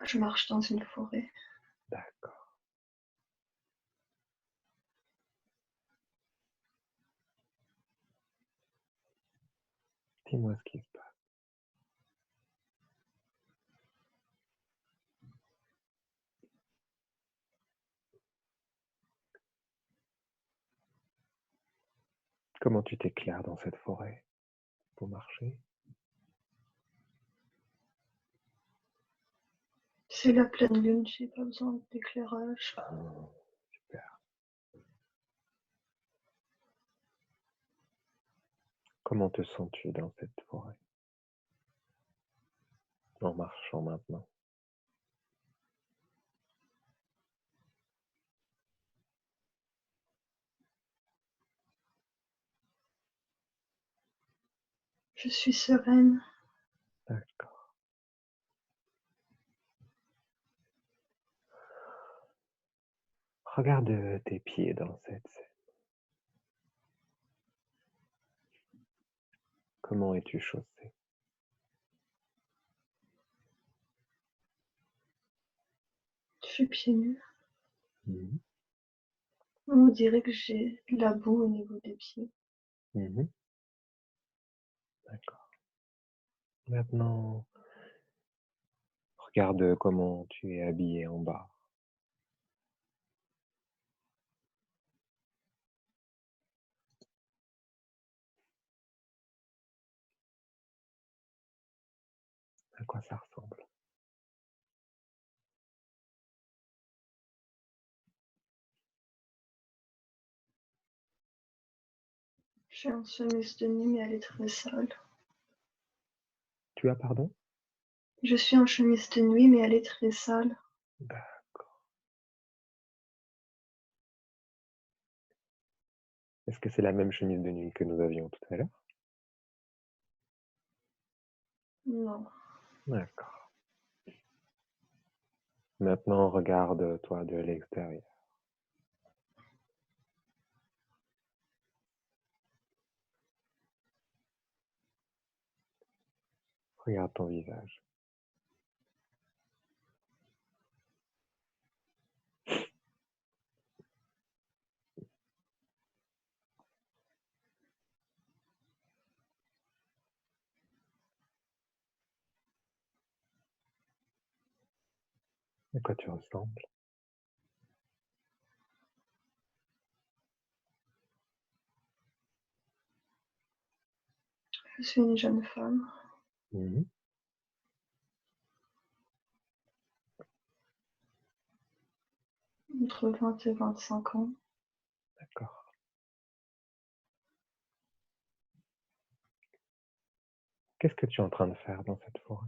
je marche dans une forêt. D'accord. Dis-moi ce qui se passe. Comment tu t'éclaires dans cette forêt pour marcher? C'est la pleine lune, j'ai pas besoin d'éclairage. Super. Comment te sens-tu dans cette forêt en marchant maintenant? Je suis sereine. D'accord. Regarde tes pieds dans cette scène. Comment es-tu chaussé? Je suis pieds nus. On dirait que j'ai la boue au niveau des pieds. Mhm. D'accord. Maintenant, regarde comment tu es habillé en bas. À quoi ça ressemble? J'ai une chemise de nuit, mais elle est très sale. Tu as pardon? Je suis en chemise de nuit, mais elle est très sale. D'accord. Est-ce que c'est la même chemise de nuit que nous avions tout à l'heure? Non. D'accord. Maintenant, regarde-toi de l'extérieur. Regarde ton visage. À quoi tu ressembles? Je suis une jeune femme, Mhm. entre 20 et 25 ans. D'accord. Qu'est-ce que tu es en train de faire dans cette forêt?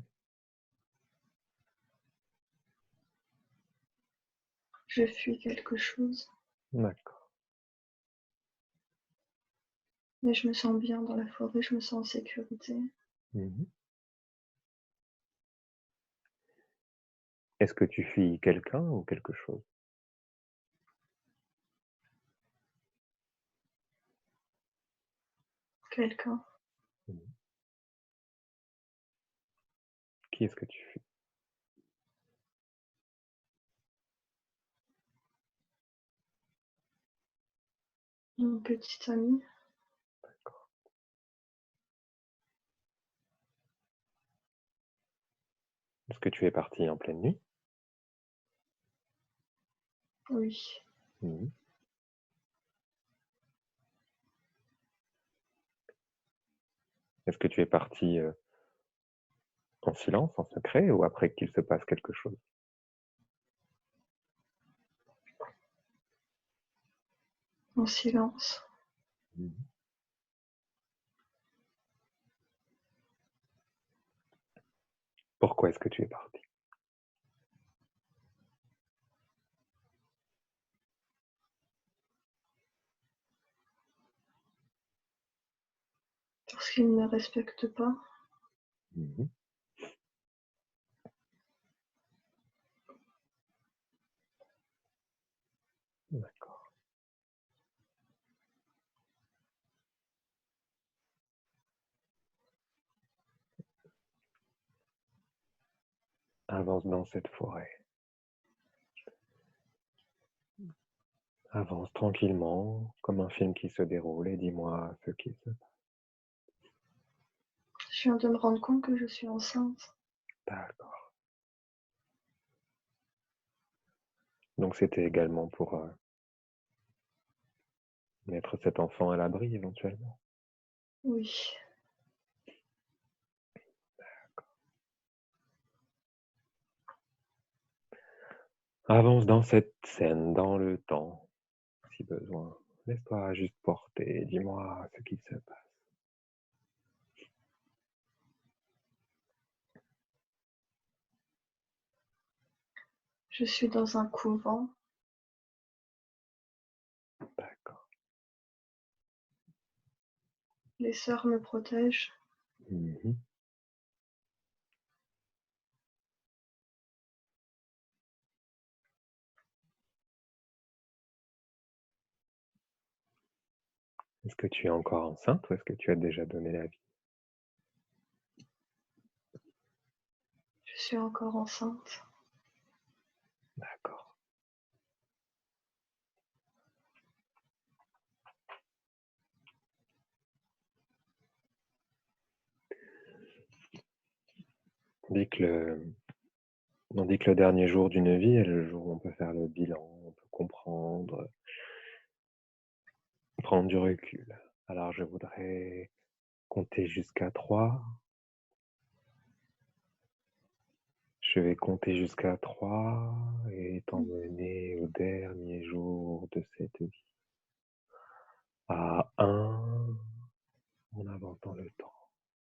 Je fuis quelque chose, D'accord. mais je me sens bien dans la forêt, je me sens en sécurité. Mhm. Est-ce que tu fuis quelqu'un ou quelque chose? Quelqu'un, Mhm. Qui est-ce que tu fuis? une petite amie. D'accord. Est-ce que tu es parti en pleine nuit? Oui, Mhm. Est-ce que tu es parti en silence, en secret, ou après qu'il se passe quelque chose? en silence. Mhm. Pourquoi est-ce que tu es parti? Parce qu'il ne me respecte pas. Mhm. D'accord. Avance dans cette forêt. Avance tranquillement, comme un film qui se déroule, et dis-moi ce qui se passe. Je viens de me rendre compte que je suis enceinte. D'accord. Donc c'était également pour mettre cet enfant à l'abri éventuellement. Oui, Avance dans cette scène, dans le temps, si besoin. Laisse-toi juste porter, dis-moi ce qui se passe. je suis dans un couvent. D'accord. Les sœurs me protègent. Mhm. Est-ce que tu es encore enceinte ou est-ce que tu as déjà donné la vie? Je suis encore enceinte. D'accord. On dit que le dernier jour d'une vie est le jour où on peut faire le bilan, on peut comprendre, prendre du recul. Alors je voudrais compter jusqu'à 3. Je vais compter jusqu'à 3 et t'emmener au dernier jour de cette vie. À 1, en avançant le temps.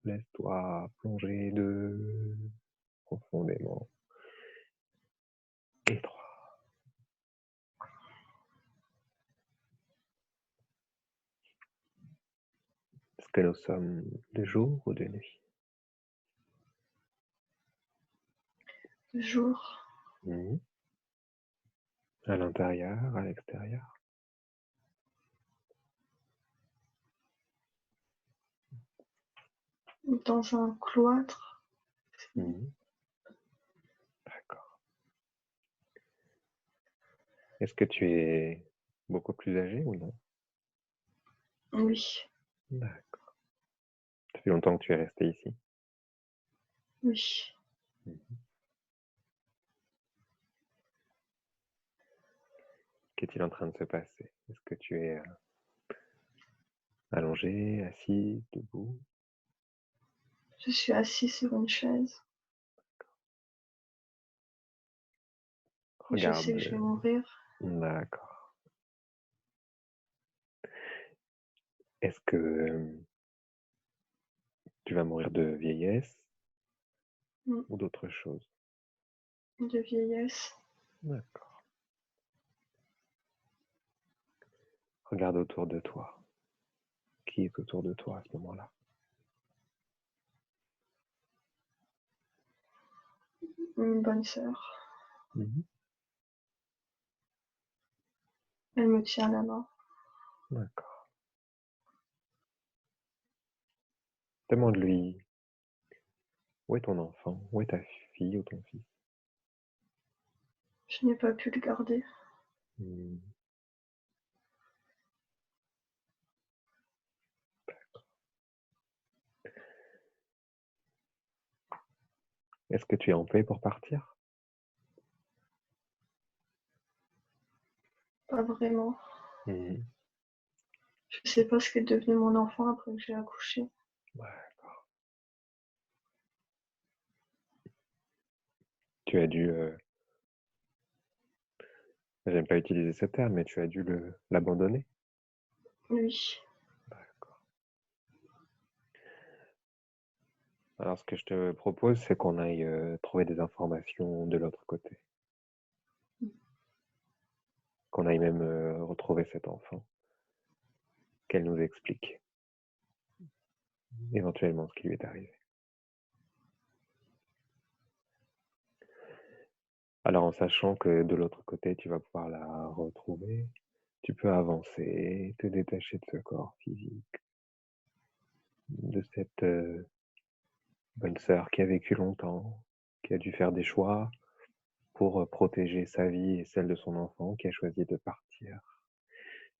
Laisse-toi plonger 2 profondément. Et 3. Est-ce que nous sommes de jour ou de nuit? De jour, À l'intérieur, à l'extérieur? dans un cloître. D'accord. Est-ce que tu es beaucoup plus âgé ou non? Oui, D'accord. Ça fait longtemps que tu es resté ici? oui. Qu'est-il en train de se passer? Est-ce que tu es allongé, assis, debout? Je suis assis sur une chaise. Et je sais que je vais Regarde. mourir. D'accord. Est-ce que tu vas mourir de vieillesse ou d'autre chose? De vieillesse. D'accord. Regarde autour de toi. Qui est autour de toi à ce moment-là? Une bonne sœur. Mhm. Elle me tient la main. D'accord. Demande-lui, où est ton enfant? Où est ta fille ou ton fils? Je n'ai pas pu le garder. Hmm. Est-ce que tu es en paix pour partir? Pas vraiment. Mhm. Je ne sais pas ce qu'est devenu mon enfant après que j'ai accouché. D'accord. Tu as dû, j'aime pas utiliser ce terme, mais tu as dû l'abandonner? Oui. D'accord. Alors, ce que je te propose, c'est qu'on aille trouver des informations de l'autre côté. Qu'on aille même retrouver cet enfant. Qu'elle nous explique éventuellement ce qui lui est arrivé. Alors, en sachant que de l'autre côté, tu vas pouvoir la retrouver, tu peux avancer, te détacher de ce corps physique, de cette bonne sœur qui a vécu longtemps, qui a dû faire des choix pour protéger sa vie et celle de son enfant, qui a choisi de partir.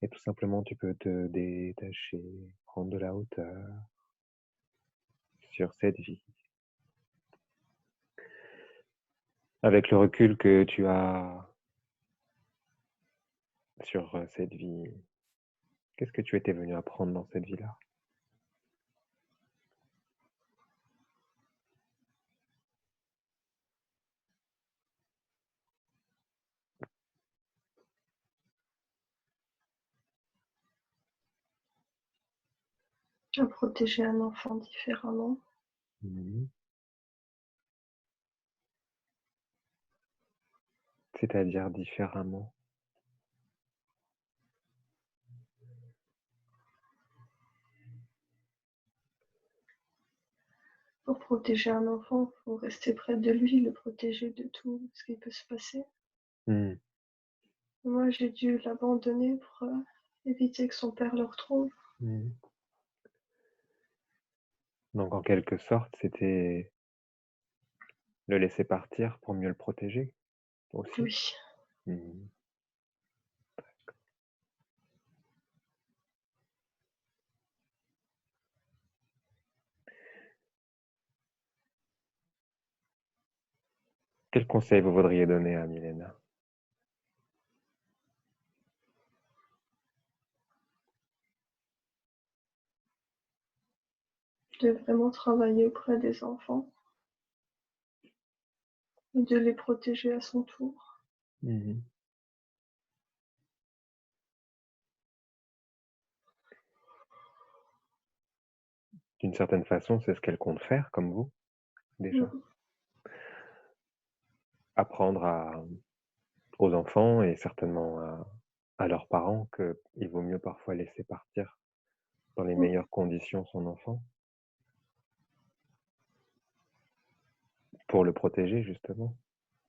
Et tout simplement, tu peux te détacher, prendre de la hauteur sur cette vie. Avec le recul que tu as sur cette vie, qu'est-ce que tu étais venu apprendre dans cette vie-là? À protéger un enfant différemment. Mhm. C'est-à-dire différemment. Pour protéger un enfant, il faut rester près de lui, le protéger de tout ce qui peut se passer. Mhm. Moi, j'ai dû l'abandonner pour éviter que son père le retrouve. Mhm. Donc en quelque sorte, c'était le laisser partir pour mieux le protéger aussi. Oui. Mhm. Quel conseil vous voudriez donner à Milena? De vraiment travailler auprès des enfants et de les protéger à son tour. Mhm. D'une certaine façon, c'est ce qu'elle compte faire, comme vous, déjà. Mm. Apprendre aux enfants et certainement à leurs parents qu'il vaut mieux parfois laisser partir dans les Mm. meilleures conditions son enfant pour le protéger, justement,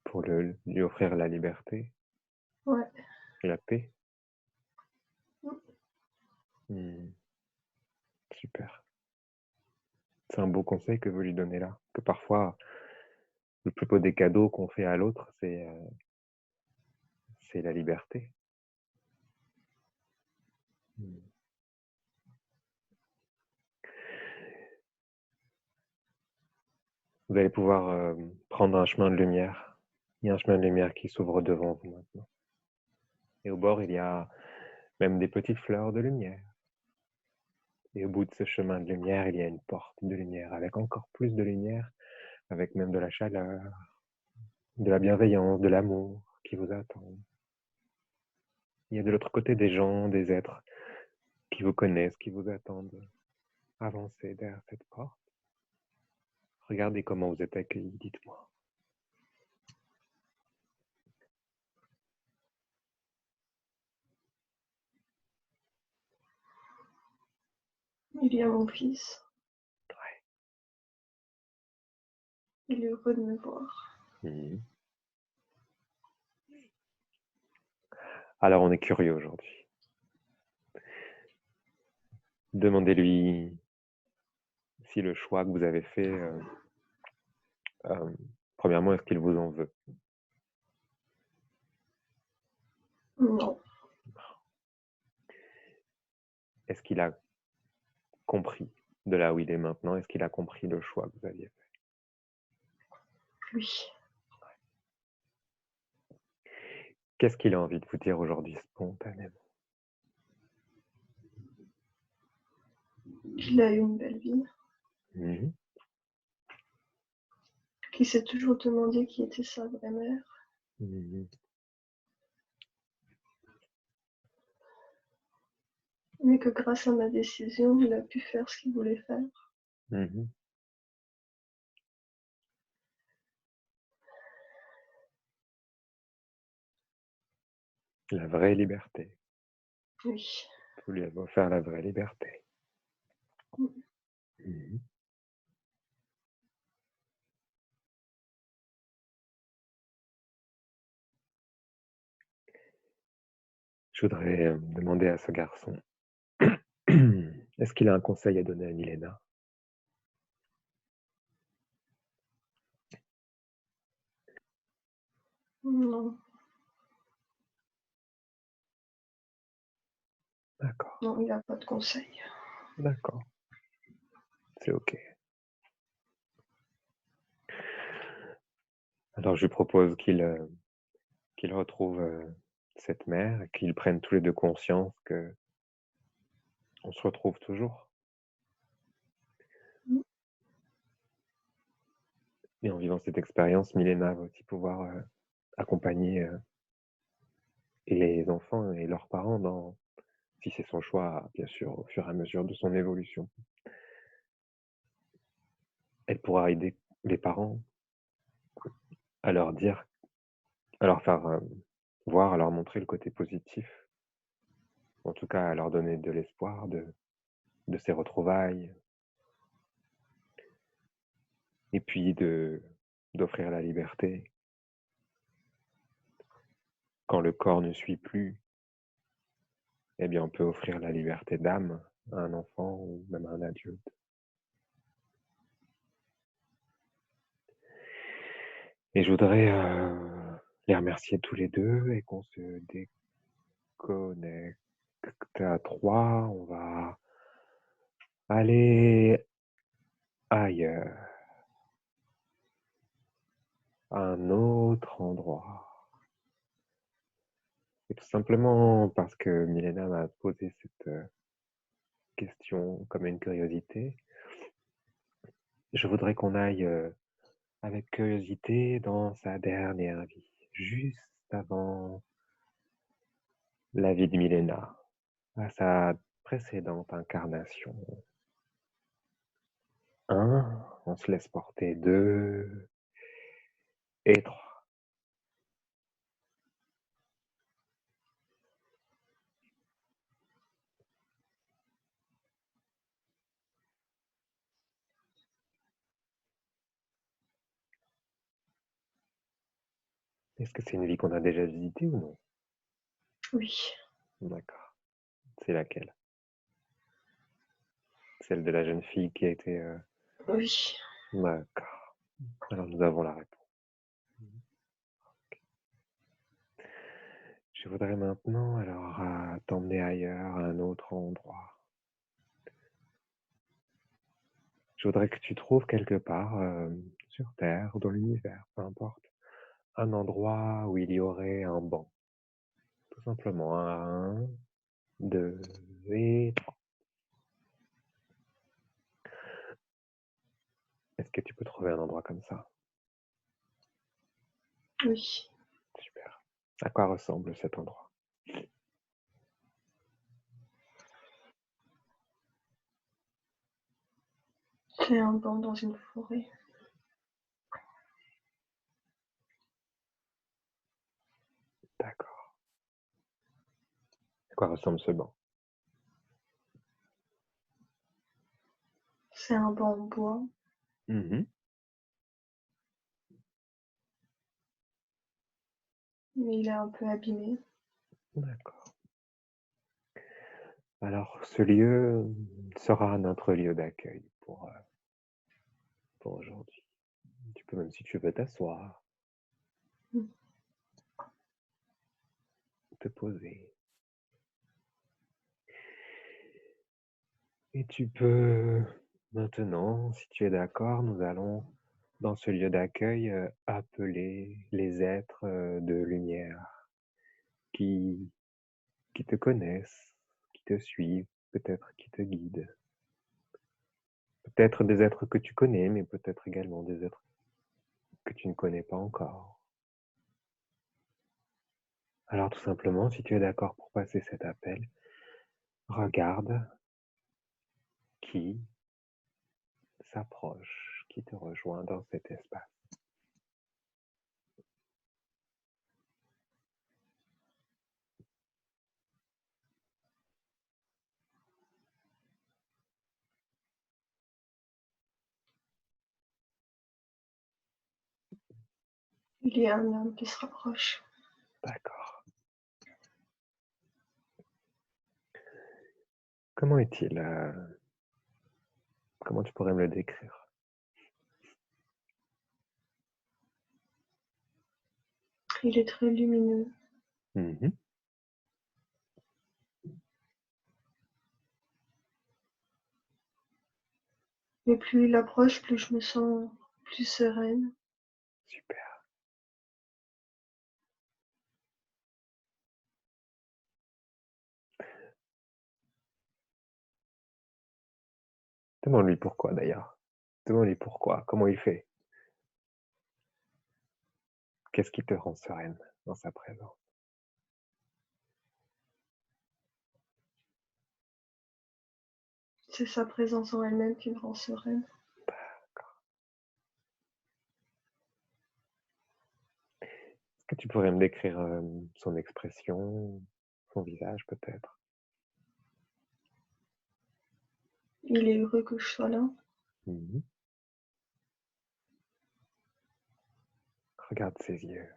pour lui offrir la liberté Ouais. et la paix. Mm. Super. C'est un beau conseil que vous lui donnez là. Que parfois, le plus beau des cadeaux qu'on fait à l'autre, c'est la liberté. Mm. Vous allez pouvoir prendre un chemin de lumière. Il y a un chemin de lumière qui s'ouvre devant vous maintenant. Et au bord, il y a même des petites fleurs de lumière. Et au bout de ce chemin de lumière, il y a une porte de lumière avec encore plus de lumière, avec même de la chaleur, de la bienveillance, de l'amour qui vous attendent. Il y a de l'autre côté des gens, des êtres qui vous connaissent, qui vous attendent. Avancez derrière cette porte. Regardez comment vous êtes accueillis, dites-moi. Il y a mon fils. Ouais. Il est heureux de me voir. Mhm. Alors on est curieux aujourd'hui. Demandez-lui si le choix que vous avez fait, premièrement, est-ce qu'il vous en veut? Non. Est-ce qu'il a compris de là où il est maintenant? Est-ce qu'il a compris le choix que vous aviez fait? Oui. Qu'est-ce qu'il a envie de vous dire aujourd'hui spontanément? Il a eu une belle vie. Mhm. Qu'il s'est toujours demandé qui était sa vraie mère. Mhm. Mais que grâce à ma décision, il a pu faire ce qu'il voulait faire. Mhm. La vraie liberté. Oui. Vous lui avez offert la vraie liberté. Mm. Mhm. Je voudrais demander à ce garçon, est-ce qu'il a un conseil à donner à Milena? Non. D'accord, Non, il n'a pas de conseil. d'accord, c'est ok. Alors je lui propose qu'il retrouve cette mère et qu'ils prennent tous les deux conscience que on se retrouve toujours. Mm. Et en vivant cette expérience, Milena va aussi pouvoir accompagner les enfants et leurs parents si c'est son choix, bien sûr, au fur et à mesure de son évolution. Elle pourra aider les parents à leur dire, à leur faire voir, à leur montrer le côté positif, en tout cas à leur donner de l'espoir de ces retrouvailles, et puis d'offrir la liberté. Quand le corps ne suit plus, eh bien on peut offrir la liberté d'âme à un enfant ou même à un adulte. Et je voudrais les remercier tous les deux et qu'on se déconnecte à trois. On va aller ailleurs, un autre endroit. Et tout simplement parce que Milena m'a posé cette question comme une curiosité, je voudrais qu'on aille avec curiosité dans sa dernière vie, juste avant la vie de Milena, à sa précédente incarnation. 1, on se laisse porter. 2 et 3. Est-ce que c'est une vie qu'on a déjà visitée ou non? Oui, D'accord. C'est laquelle? Celle de la jeune fille qui a été... oui. D'accord. Alors nous avons la réponse. Je voudrais maintenant alors t'emmener ailleurs, à un autre endroit. Je voudrais que tu trouves quelque part sur Terre ou dans l'univers, peu importe, un endroit où il y aurait un banc. Tout simplement, 1, 2 et 3. Est-ce que tu peux trouver un endroit comme ça? Oui, Super. À quoi ressemble cet endroit? c'est un banc dans une forêt. D'accord. À quoi ressemble ce banc? C'est un banc en bois, Mhm. mais il est un peu abîmé. D'accord. Alors, ce lieu sera notre lieu d'accueil pour aujourd'hui. Tu peux même, si tu veux, t'asseoir, Mm. te poser. Et tu peux maintenant, si tu es d'accord, nous allons, dans ce lieu d'accueil, appeler les êtres de lumière qui, qui te connaissent, qui te suivent, peut-être qui te guident. Peut-être des êtres que tu connais, mais peut-être également des êtres que tu ne connais pas encore. Alors tout simplement, si tu es d'accord pour passer cet appel, regarde qui s'approche, qui te rejoint dans cet espace. Il y a un homme qui se rapproche. D'accord. Comment est-il Comment tu pourrais me le décrire? Il est très lumineux. Mhm. Et plus il approche, plus je me sens plus sereine. Super. Demande-lui pourquoi d'ailleurs. Demande-lui pourquoi, comment il fait. Qu'est-ce qui te rend sereine dans sa présence? C'est sa présence en elle-même qui me rend sereine. Est-ce que tu pourrais me décrire son expression, son visage peut-être? Il est heureux que je sois là. Mhm. Regarde ses yeux.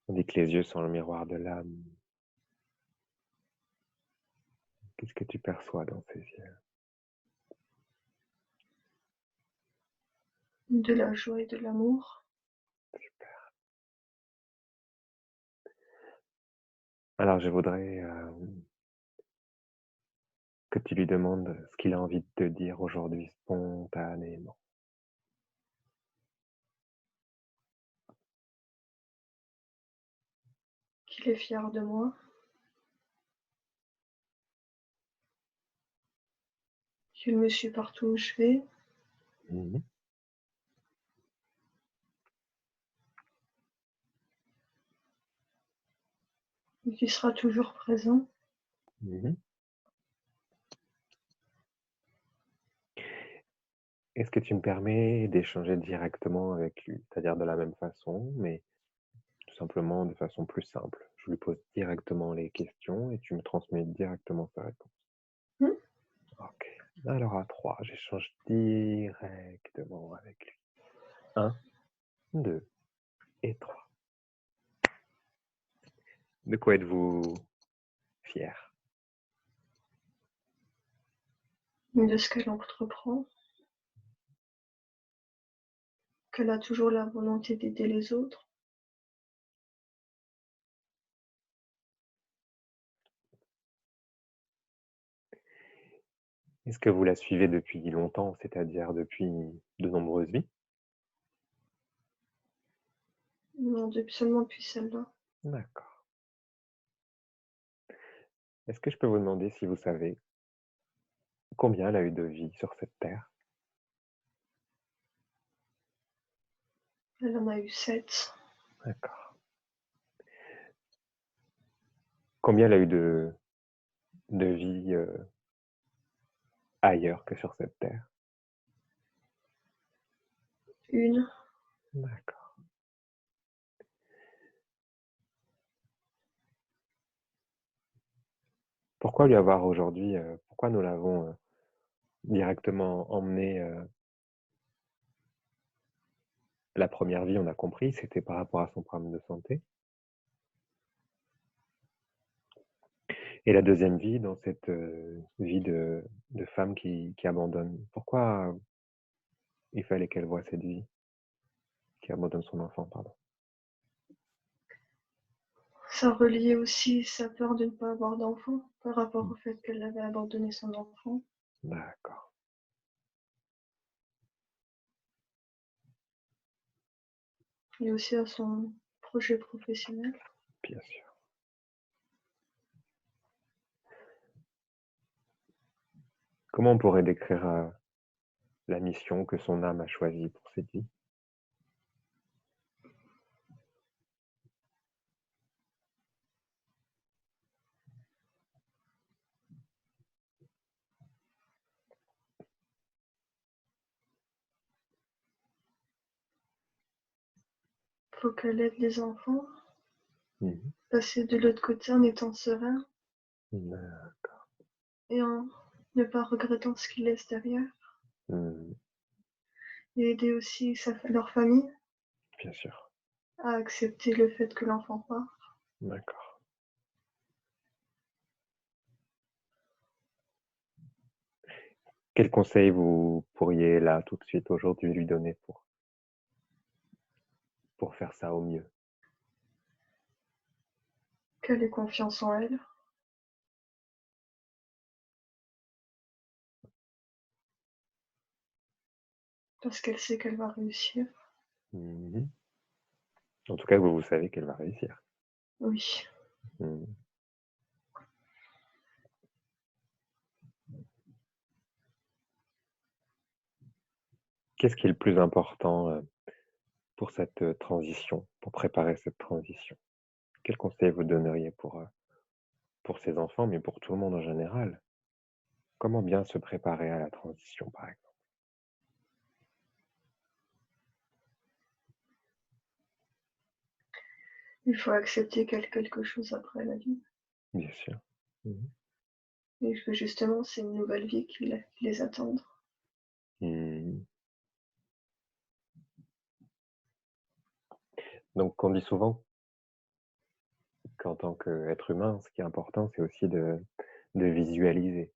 On dit que les yeux sont le miroir de l'âme. Qu'est-ce que tu perçois dans ses yeux? De la joie et de l'amour. Super. Alors je voudrais que tu lui demandes ce qu'il a envie de te dire aujourd'hui spontanément. Tu es fière de moi. Tu me suis partout où je vais. Mmh. Et tu seras toujours présent. Mmh. Est-ce que tu me permets d'échanger directement avec lui? C'est-à-dire de la même façon, mais tout simplement de façon plus simple. Je lui pose directement les questions et tu me transmets directement sa réponse. Hmm. OK. Alors à 3, j'échange directement avec lui. 1, 2 et 3. De quoi êtes-vous fiers? De ce qu'elle entreprend. Qu'elle a toujours la volonté d'aider les autres. Est-ce que vous la suivez depuis longtemps, c'est-à-dire depuis de nombreuses vies? Non, seulement depuis celle-là. D'accord. Est-ce que je peux vous demander si vous savez combien elle a eu de vies sur cette terre? Elle en a eu 7. D'accord. Combien elle a eu de vies ailleurs que sur cette terre? Une. D'accord. Pourquoi lui avoir aujourd'hui, pourquoi nous l'avons directement emmenée la première vie, on a compris, c'était par rapport à son problème de santé. Et la deuxième vie, dans cette vie de femme qui abandonne, pourquoi il fallait qu'elle voie cette vie, qui abandonne son enfant, pardon? Ça reliait aussi sa peur de ne pas avoir d'enfant par rapport au fait qu'elle avait abandonné son enfant. D'accord, Et aussi à son projet professionnel. bien sûr. Comment on pourrait décrire la mission que son âme a choisie pour cette vie? Faut qu'elle aide les enfants, Mhm. passer de l'autre côté en étant serein D'accord. et en ne pas regrettant ce qu'ils laissent derrière. Mhm. Et aider aussi leur famille Bien sûr, à accepter le fait que l'enfant part. d'accord. Quel conseil vous pourriez là tout de suite aujourd'hui lui donner pour faire ça au mieux? Qu'elle ait confiance en elle, parce qu'elle sait qu'elle va réussir. Mhm. En tout cas, vous savez qu'elle va réussir. Oui. Mhm. Qu'est-ce qui est le plus important pour cette transition, pour préparer cette transition? Quel conseil vous donneriez pour ses enfants, mais pour tout le monde en général? Comment bien se préparer à la transition, par exemple? Il faut accepter qu'il y a quelque chose après la vie. Bien sûr. Mhm. Et que justement, c'est une nouvelle vie qui les attend. Mhm. Donc, on dit souvent qu'en tant qu'être humain, ce qui est important, c'est aussi de visualiser,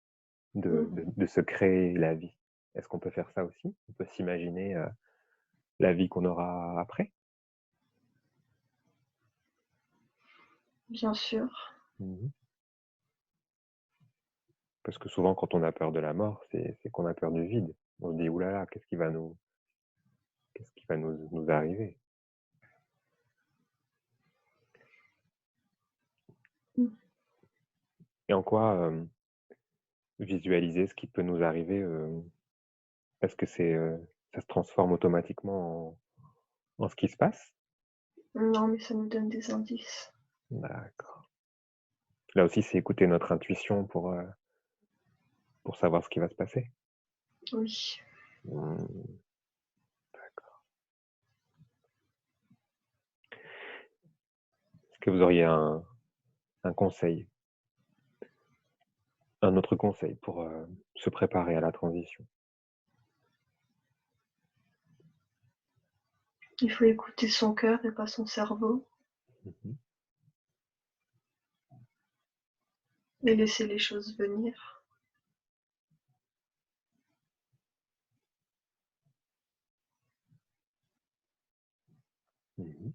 de se créer la vie. Est-ce qu'on peut faire ça aussi? On peut s'imaginer la vie qu'on aura après? Bien sûr. Mhm. Parce que souvent, quand on a peur de la mort, c'est qu'on a peur du vide. On se dit, ouh là là, qu'est-ce qui va nous arriver? Et en quoi visualiser ce qui peut nous arriver, est-ce que ça se transforme automatiquement en ce qui se passe? Non, mais ça nous donne des indices. D'accord. Là aussi, c'est écouter notre intuition pour savoir ce qui va se passer? Oui. Mmh, d'accord. Est-ce que vous auriez un conseil, un autre conseil pour, se préparer à la transition? Il faut écouter son cœur et pas son cerveau Mmh mh. et laisser les choses venir. Mmh.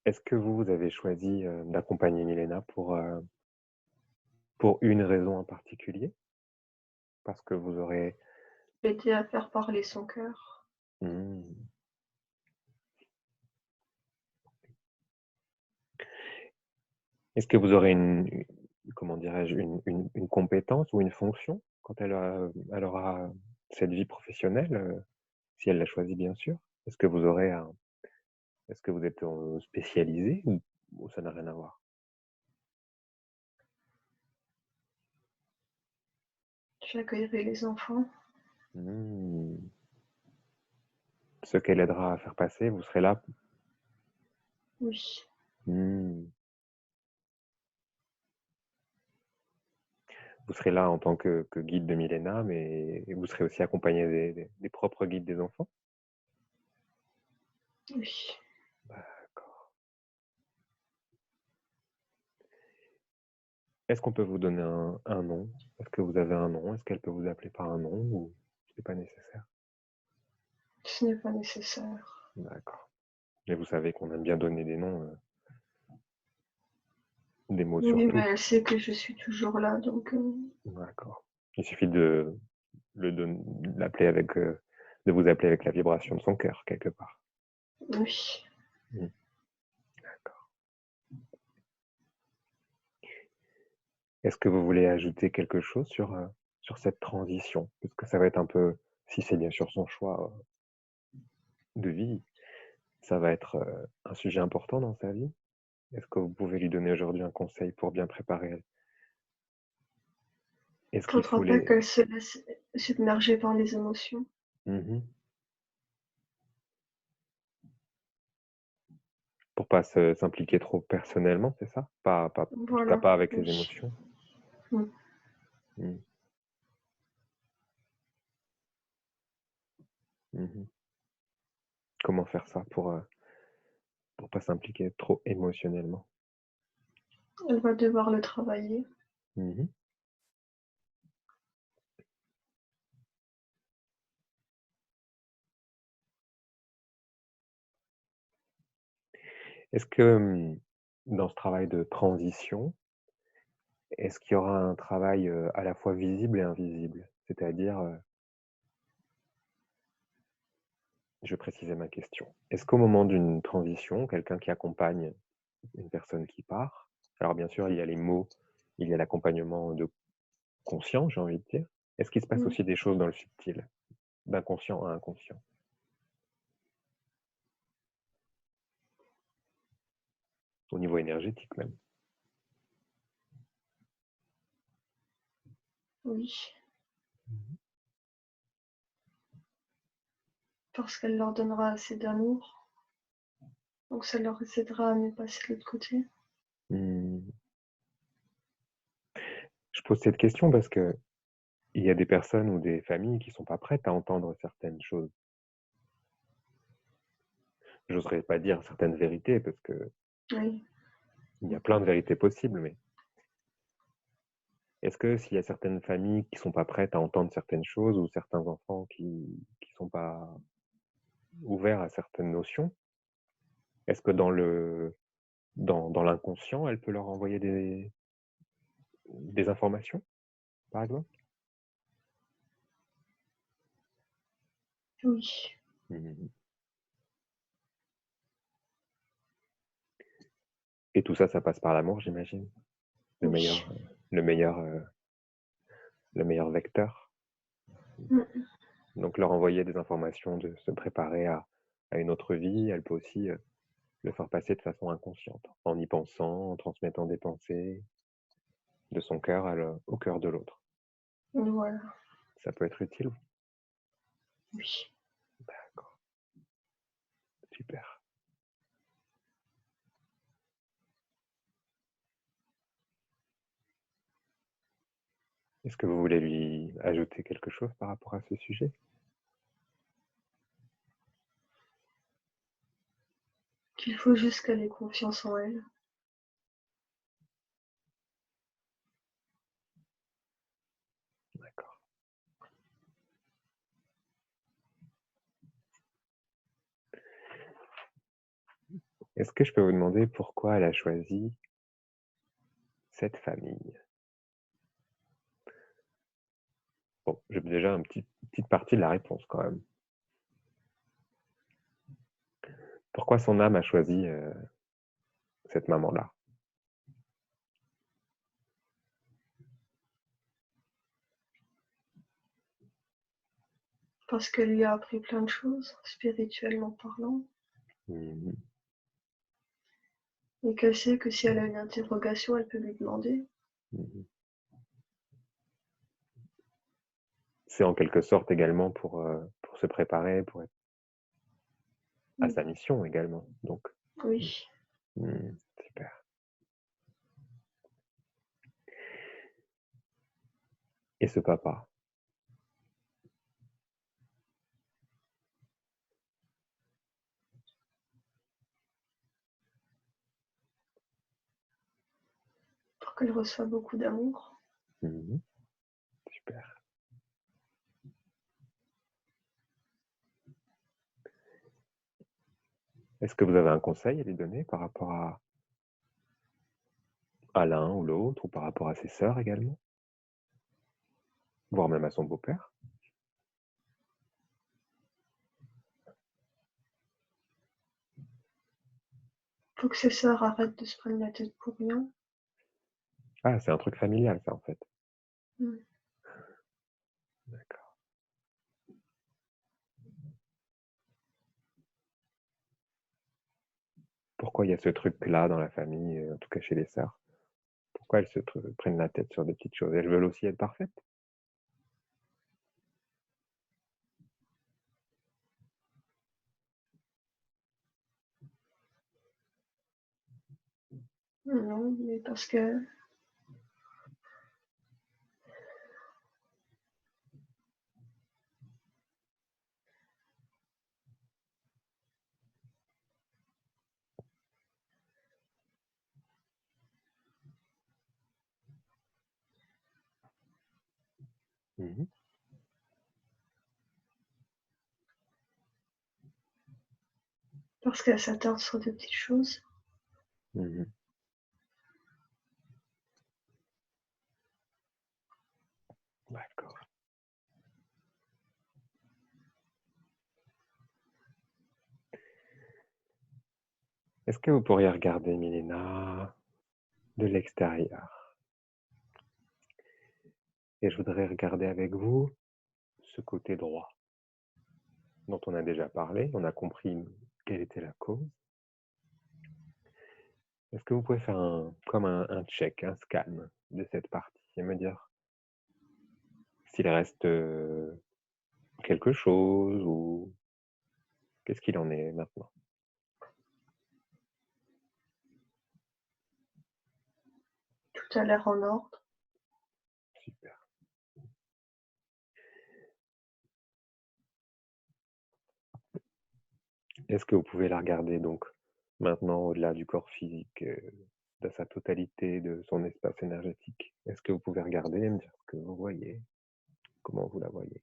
Est-ce que vous avez choisi, d'accompagner Milena pour une raison en particulier? Parce que vous aurez L'aider à faire parler son cœur. mmh. Est-ce que vous aurez comment dirais-je? Une compétence ou une fonction quand elle aura cette vie professionnelle, si elle l'a choisie bien sûr? Est-ce que vous aurez un est-ce que vous êtes, spécialisés ou ça n'a rien à voir? J'accueillerai les enfants. Mmh. Ce qu'elle aidera à faire passer, vous serez là? Oui. Mmh. Vous serez là en tant que guide de Milena, mais vous serez aussi accompagné des propres guides des enfants? Oui. D'accord. Est-ce qu'on peut vous donner un nom? Est-ce que vous avez un nom? Est-ce qu'elle peut vous appeler par un nom ou c'est pas nécessaire? Ce n'est pas nécessaire. D'accord. Et vous savez qu'on aime bien donner des noms, des mots Oui, mais surtout. elle sait que je suis toujours là, donc D'accord. Il suffit l'appeler avec, de vous appeler avec la vibration de son cœur quelque part. oui. Mmh, d'accord. Est-ce que vous voulez ajouter quelque chose sur cette transition? Parce que ça va être un peu, si c'est bien sûr son choix, de vie, ça va être, un sujet important dans sa vie? Est-ce que vous pouvez lui donner aujourd'hui un conseil pour bien préparer? Est-ce qu'il faut Faudra pas les qu'elle se laisse submerger par les émotions. mmh Pour pas s'impliquer trop personnellement, c'est ça? En tout cas Voilà, pas avec ses oui. émotions? Mm. Mmh. Mmh. Comment faire ça pour pas s'impliquer trop émotionnellement? Elle va devoir le travailler. Mmh. Est-ce que, dans ce travail de transition, est-ce qu'il y aura un travail, à la fois visible et invisible? C'est-à-dire, je vais préciser ma question. Est-ce qu'au moment d'une transition, quelqu'un qui accompagne une personne qui part, alors bien sûr il y a les mots, il y a l'accompagnement de conscient, j'ai envie de dire. Est-ce qu'il se passe Mm. aussi des choses dans le subtil, d'inconscient à inconscient, au niveau énergétique même? Oui, Mmh. parce qu'elle leur donnera assez d'amour. Donc ça leur aidera à mieux passer de l'autre côté. Mmh. Je pose cette question parce qu'il y a des personnes ou des familles qui sont pas prêtes à entendre certaines choses. J'oserais pas dire certaines vérités parce qu'il Oui. y a plein de vérités possibles, mais est-ce que s'il y a certaines familles qui sont pas prêtes à entendre certaines choses ou certains enfants qui sont pas ouverts à certaines notions, est-ce que dans l'inconscient, elle peut leur envoyer des informations, par exemple? Oui. Mmh. Et tout ça, ça passe par l'amour, j'imagine. Le Oui. meilleur, le meilleur, le meilleur vecteur. Mm. Donc leur envoyer des informations de se préparer à une autre vie, elle peut aussi le faire passer de façon inconsciente, en y pensant, en transmettant des pensées de son cœur au cœur de l'autre. Voilà. Ça peut être utile. Oui. D'accord, super. Est-ce que vous voulez lui ajouter quelque chose par rapport à ce sujet? Qu'il faut juste qu'elle ait confiance en elle. D'accord. Est-ce que je peux vous demander pourquoi elle a choisi cette famille? Bon, j'ai déjà une petite partie de la réponse quand même. Pourquoi son âme a choisi cette maman-là? Parce qu'elle lui a appris plein de choses, spirituellement parlant. Mmh. Et qu'elle sait que si elle a une interrogation, elle peut lui demander. Mmh. C'est en quelque sorte également pour se préparer, pour être à sa mission également. Donc, Oui. super. Et ce papa? Pour qu'elle reçoive beaucoup d'amour. Super. Est-ce que vous avez un conseil à lui donner par rapport à l'un ou l'autre, ou par rapport à ses sœurs également? Voire même à son beau-père? Faut que ses sœurs arrêtent de se prendre la tête pour rien. Ah, c'est un truc familial ça en fait. Mm. D'accord. Pourquoi il y a ce truc-là dans la famille, en tout cas chez les sœurs? Pourquoi elles se prennent la tête sur des petites choses? Elles veulent aussi être parfaites? Non, mais parce que Mmh. parce qu'elle s'attarde sur de petites choses. Mmh. D'accord. Est-ce que vous pourriez regarder Milena de l'extérieur? Et je voudrais regarder avec vous ce côté droit dont on a déjà parlé, on a compris quelle était la cause. Est-ce que vous pouvez faire comme un check, un scan de cette partie et me dire s'il reste quelque chose ou qu'est-ce qu'il en est maintenant? Tout a l'air en ordre. Super. Est-ce que vous pouvez la regarder donc maintenant au-delà du corps physique, de sa totalité, de son espace énergétique? Est-ce que vous pouvez regarder et me dire ce que vous voyez? Comment vous la voyez?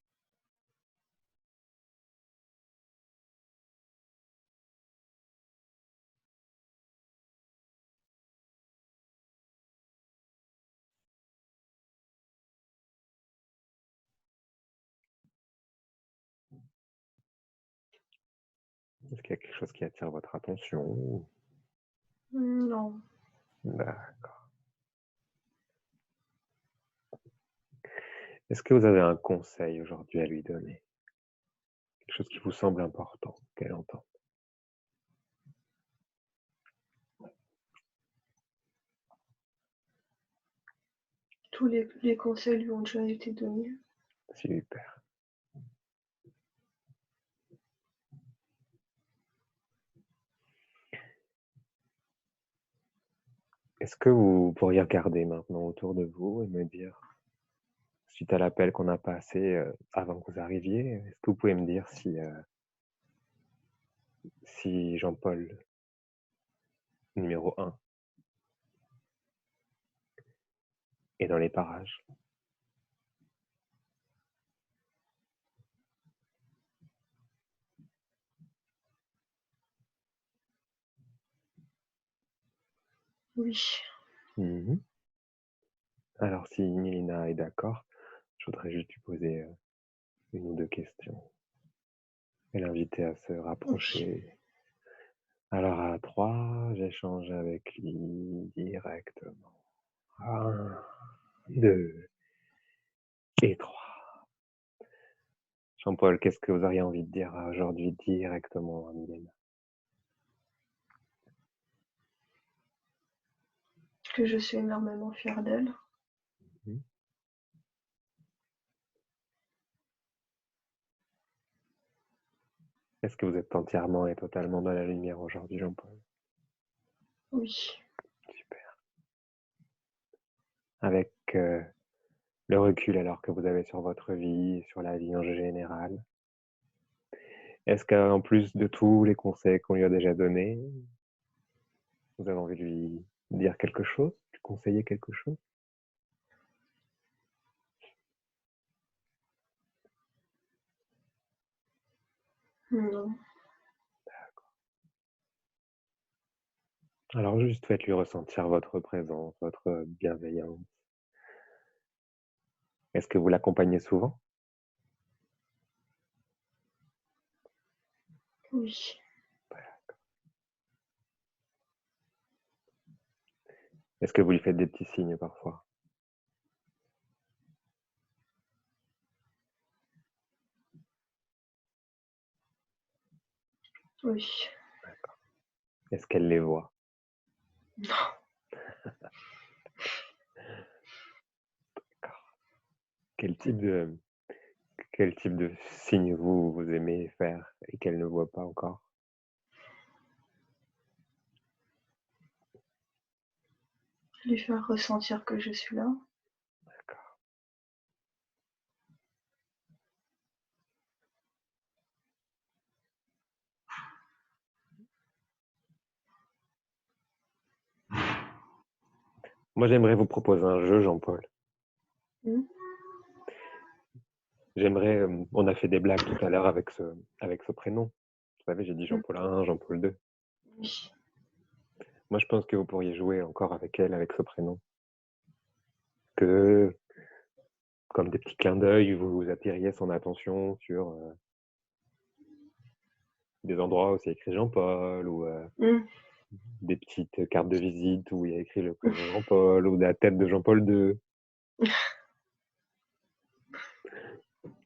Est-ce qu'il y a quelque chose qui attire votre attention? Non. D'accord. Est-ce que vous avez un conseil aujourd'hui à lui donner? Quelque chose qui vous semble important qu'elle entende? Tous les conseils lui ont déjà été donnés. Super. Est-ce que vous pourriez regarder maintenant autour de vous et me dire, suite à l'appel qu'on a passé, avant que vous arriviez, est-ce que vous pouvez me dire si Jean-Paul numéro 1 est dans les parages? Oui. Mmh. Alors si Mélina est d'accord, je voudrais juste lui poser, 1 ou 2 questions et l'inviter à se Oui. rapprocher. Alors à 3, j'échange avec lui directement. 1, 2 et 3. Jean-Paul, qu'est-ce que vous auriez envie de dire aujourd'hui directement à Mylène? Que je suis énormément fière d'elle. Mmh. Est-ce que vous êtes entièrement et totalement dans la lumière aujourd'hui, Jean-Paul? Oui. Super. Avec, le recul alors que vous avez sur votre vie, sur la vie en général, est-ce qu'en plus de tous les conseils qu'on lui a déjà donnés, vous avez envie de lui dire quelque chose? Lui conseiller quelque chose? Non. Alors juste faites-lui ressentir votre présence, votre bienveillance. Est-ce que vous l'accompagnez souvent? Oui. Est-ce que vous lui faites des petits signes parfois? Oui. Est-ce qu'elle les voit? Non. D'accord. Quel type de quel type de signes vous aimez faire et qu'elle ne voit pas encore? Lui faire ressentir que je suis là. D'accord. Moi, j'aimerais vous proposer un jeu, Jean-Paul. Mmh. J'aimerais, on a fait des blagues tout à l'heure avec ce prénom. Vous savez, j'ai dit Mmh. Jean-Paul 1, Jean-Paul 2. Oui. Moi, je pense que vous pourriez jouer encore avec elle, avec ce prénom. Que, comme des petits clins d'œil, vous attiriez son attention sur des endroits où c'est écrit Jean-Paul, ou Mmh. des petites cartes de visite où il y a écrit le prénom Jean-Paul, ou la tête de Jean-Paul 2.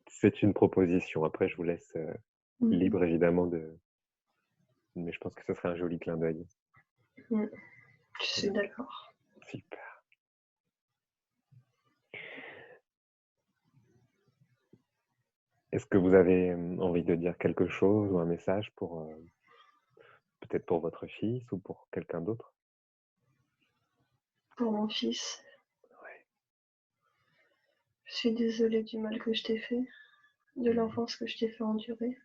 C'est une proposition. Après, je vous laisse Mmh. libre, évidemment, mais je pense que ce serait un joli clin d'œil. Mmh. Je suis d'accord. Super. Est-ce que vous avez envie de dire quelque chose ou un message pour peut-être pour votre fils ou pour quelqu'un d'autre? Pour mon fils, Ouais. je suis désolée du mal que je t'ai fait, de Mhm. l'enfance que je t'ai fait endurer.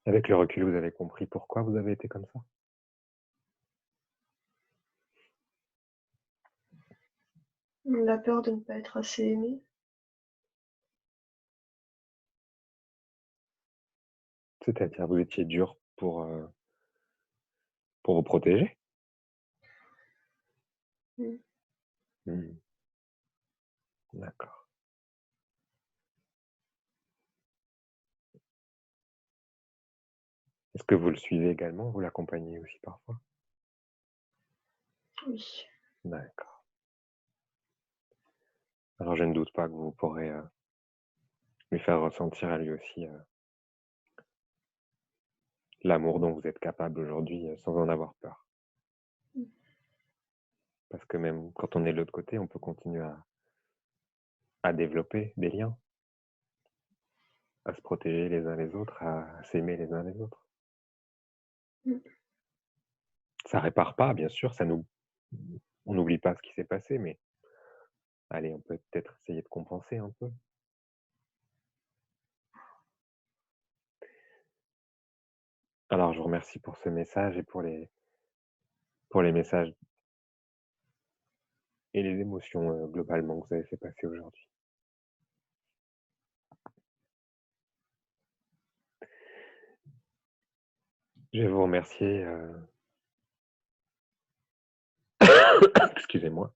Avec le recul, vous avez compris pourquoi vous avez été comme ça? La peur de ne pas être assez aimée. C'est-à-dire, vous étiez dur pour vous protéger? Mmh. Mhm. D'accord. Est-ce que vous le suivez également? Vous l'accompagnez aussi parfois? Oui. D'accord. Alors je ne doute pas que vous pourrez lui faire ressentir à lui aussi l'amour dont vous êtes capable aujourd'hui sans en avoir peur. Parce que même quand on est de l'autre côté, on peut continuer à développer des liens, à se protéger les uns les autres, à s'aimer les uns les autres. Mm. Ça répare pas, bien sûr, on n'oublie pas ce qui s'est passé, mais allez, on peut peut-être essayer de compenser un peu. Alors je vous remercie pour ce message et pour les messages et les émotions globalement que vous avez fait passer aujourd'hui. Je vais vous remercier, excusez-moi,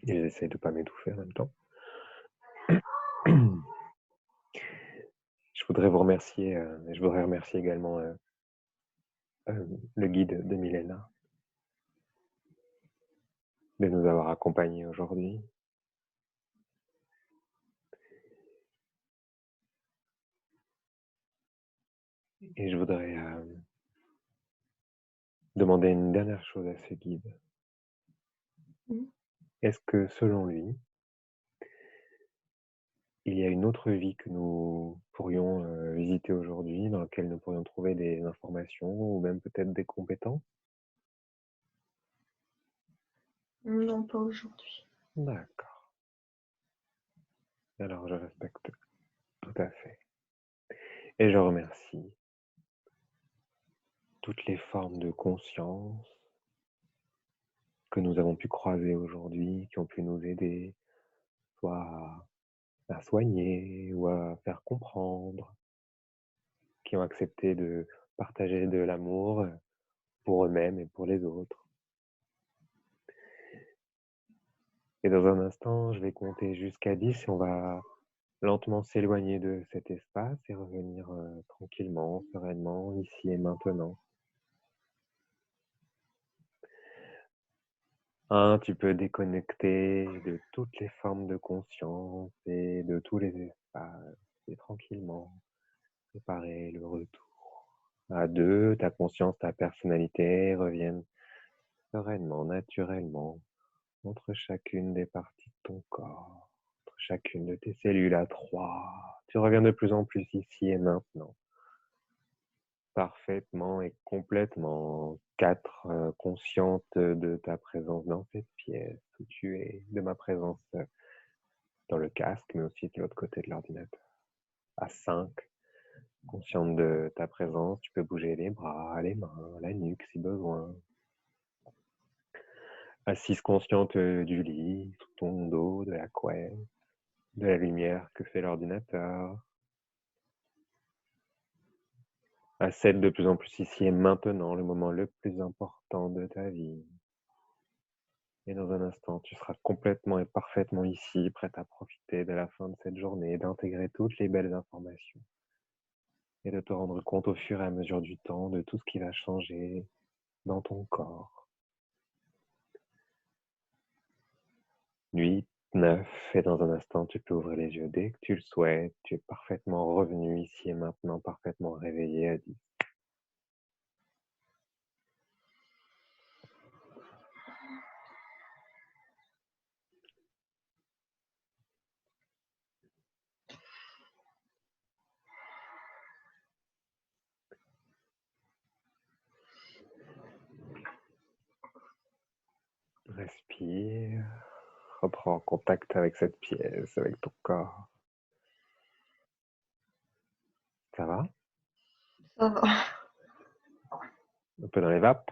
et j'essaie de ne pas m'étouffer en même temps. Je voudrais vous remercier, et je voudrais remercier également le guide de Milena de nous avoir accompagnés aujourd'hui. Et je voudrais demander une dernière chose à ce guide. Mm. Est-ce que selon lui, il y a une autre vie que nous pourrions visiter aujourd'hui, dans laquelle nous pourrions trouver des informations ou même peut-être des compétences? Non, pas aujourd'hui. D'accord. Alors je respecte tout à fait. Et je remercie toutes les formes de conscience que nous avons pu croiser aujourd'hui, qui ont pu nous aider, soit à soigner ou à faire comprendre, qui ont accepté de partager de l'amour pour eux-mêmes et pour les autres. Et dans un instant, je vais compter jusqu'à 10 et on va lentement s'éloigner de cet espace et revenir tranquillement, sereinement, ici et maintenant. 1, tu peux déconnecter de toutes les formes de conscience et de tous les espaces et tranquillement préparer le retour. À 2, ta conscience, ta personnalité reviennent sereinement, naturellement, entre chacune des parties de ton corps, entre chacune de tes cellules. À 3, tu reviens de plus en plus ici et maintenant, parfaitement et complètement. 4, consciente de ta présence dans cette pièce où tu es, de ma présence dans le casque, mais aussi de l'autre côté de l'ordinateur. À 5, consciente de ta présence, tu peux bouger les bras, les mains, la nuque si besoin. Assise consciente du lit, sous ton dos, de la couette, de la lumière que fait l'ordinateur. À 7, de plus en plus ici et maintenant, le moment le plus important de ta vie. Et dans un instant, tu seras complètement et parfaitement ici, prête à profiter de la fin de cette journée, d'intégrer toutes les belles informations et de te rendre compte au fur et à mesure du temps de tout ce qui va changer dans ton corps. 8, 9, et dans un instant, tu peux ouvrir les yeux dès que tu le souhaites. Tu es parfaitement revenu ici et maintenant, parfaitement réveillé à 10. Respire, reprends contact avec cette pièce, avec ton corps. Ça va? Ça va. Un peu dans les vapes?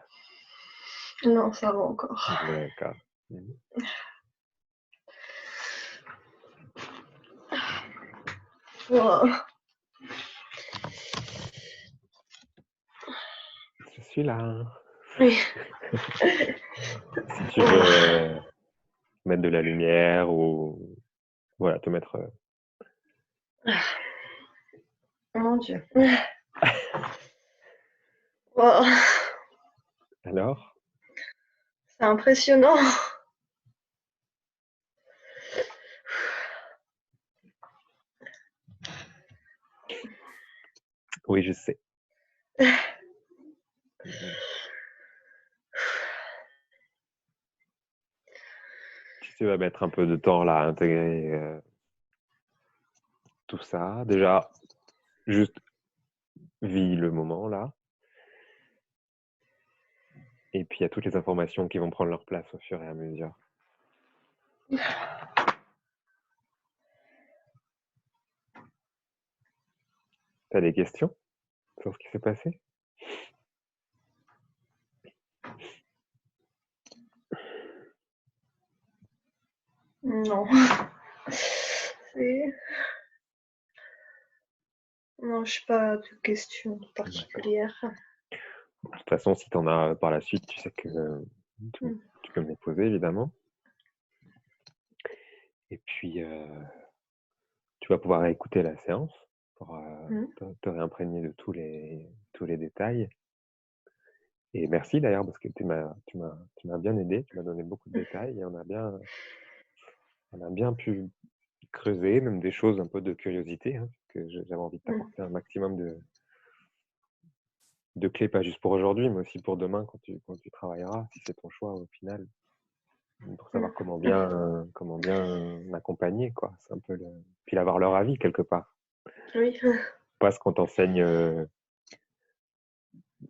Non, ça va encore. D'accord. Wow. Je suis là. Oui. Si tu veux mettre de la lumière ou voilà, te mettre Mon Dieu. Waouh, Alors? c'est impressionnant. Oui, je sais. Tu vas mettre un peu de temps là à intégrer tout ça. Déjà, juste vis le moment là. Et puis il y a toutes les informations qui vont prendre leur place au fur et à mesure. T'as des questions sur ce qui s'est passé? Non. Non, je n'ai pas de questions particulières. De toute façon, si tu en as par la suite, tu sais que tu peux me les poser, évidemment. Et puis, tu vas pouvoir écouter la séance pour te réimprégner de tous les détails. Et merci d'ailleurs, parce que tu m'as bien aidé, tu m'as donné beaucoup de détails et on a bien pu creuser, même des choses un peu de curiosité, hein, parce que j'avais envie de t'apporter un maximum de clés, pas juste pour aujourd'hui, mais aussi pour demain quand tu travailleras, si c'est ton choix au final, pour savoir comment bien accompagner, quoi. C'est un peu puis avoir leur avis quelque part. Oui. Pas ce qu'on t'enseigne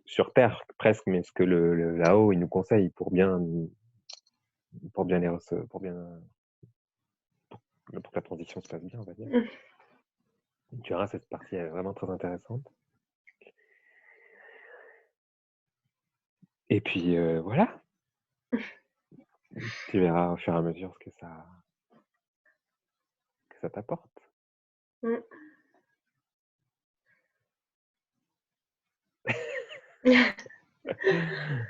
sur Terre presque, mais ce que là-haut il nous conseille pour bien pour que la transition se passe bien, on va dire. Tu verras, cette partie est vraiment très intéressante. Et puis voilà, tu verras au fur et à mesure ce que ça t'apporte.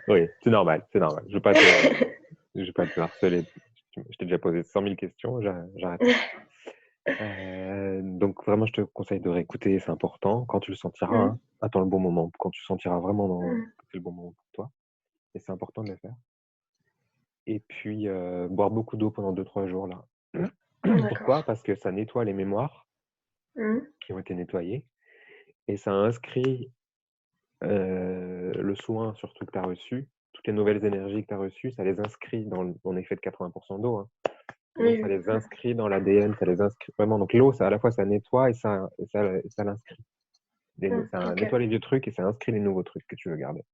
Oui, c'est normal, c'est normal. Je vais pas te harceler. Je t'ai déjà posé 100 000 questions, j'arrête. Donc vraiment, je te conseille de réécouter, c'est important. Quand tu le sentiras, hein, attends le bon moment. Quand tu sentiras vraiment que c'est le bon moment pour toi. Et c'est important de le faire. Et puis, boire beaucoup d'eau pendant 2-3 jours, là. Pourquoi? Parce que ça nettoie les mémoires qui ont été nettoyées. Et ça inscrit le soin, surtout que tu as reçu, toutes les nouvelles énergies que tu as reçues, ça les inscrit on est fait de 80% d'eau, hein. Donc ça les inscrit dans l'ADN, ça les inscrit vraiment. Donc l'eau, à la fois ça nettoie et ça l'inscrit. Ça nettoie les vieux trucs et ça inscrit les nouveaux trucs que tu veux garder.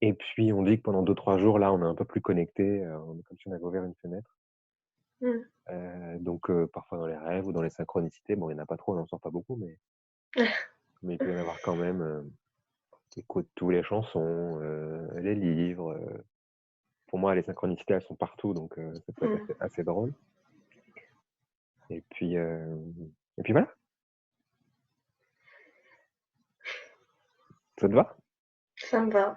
Et puis on dit que pendant 2-3 jours, là, on est un peu plus connecté, on est comme si on avait ouvert une fenêtre. Donc parfois dans les rêves ou dans les synchronicités, bon, il n'y en a pas trop, on n'en sort pas beaucoup, mais il peut y en avoir quand même. Écoute toutes les chansons, les livres. Pour moi, les synchronicités, elles sont partout, donc ça peut être assez drôle. Et puis voilà. Ça te va? Ça me va.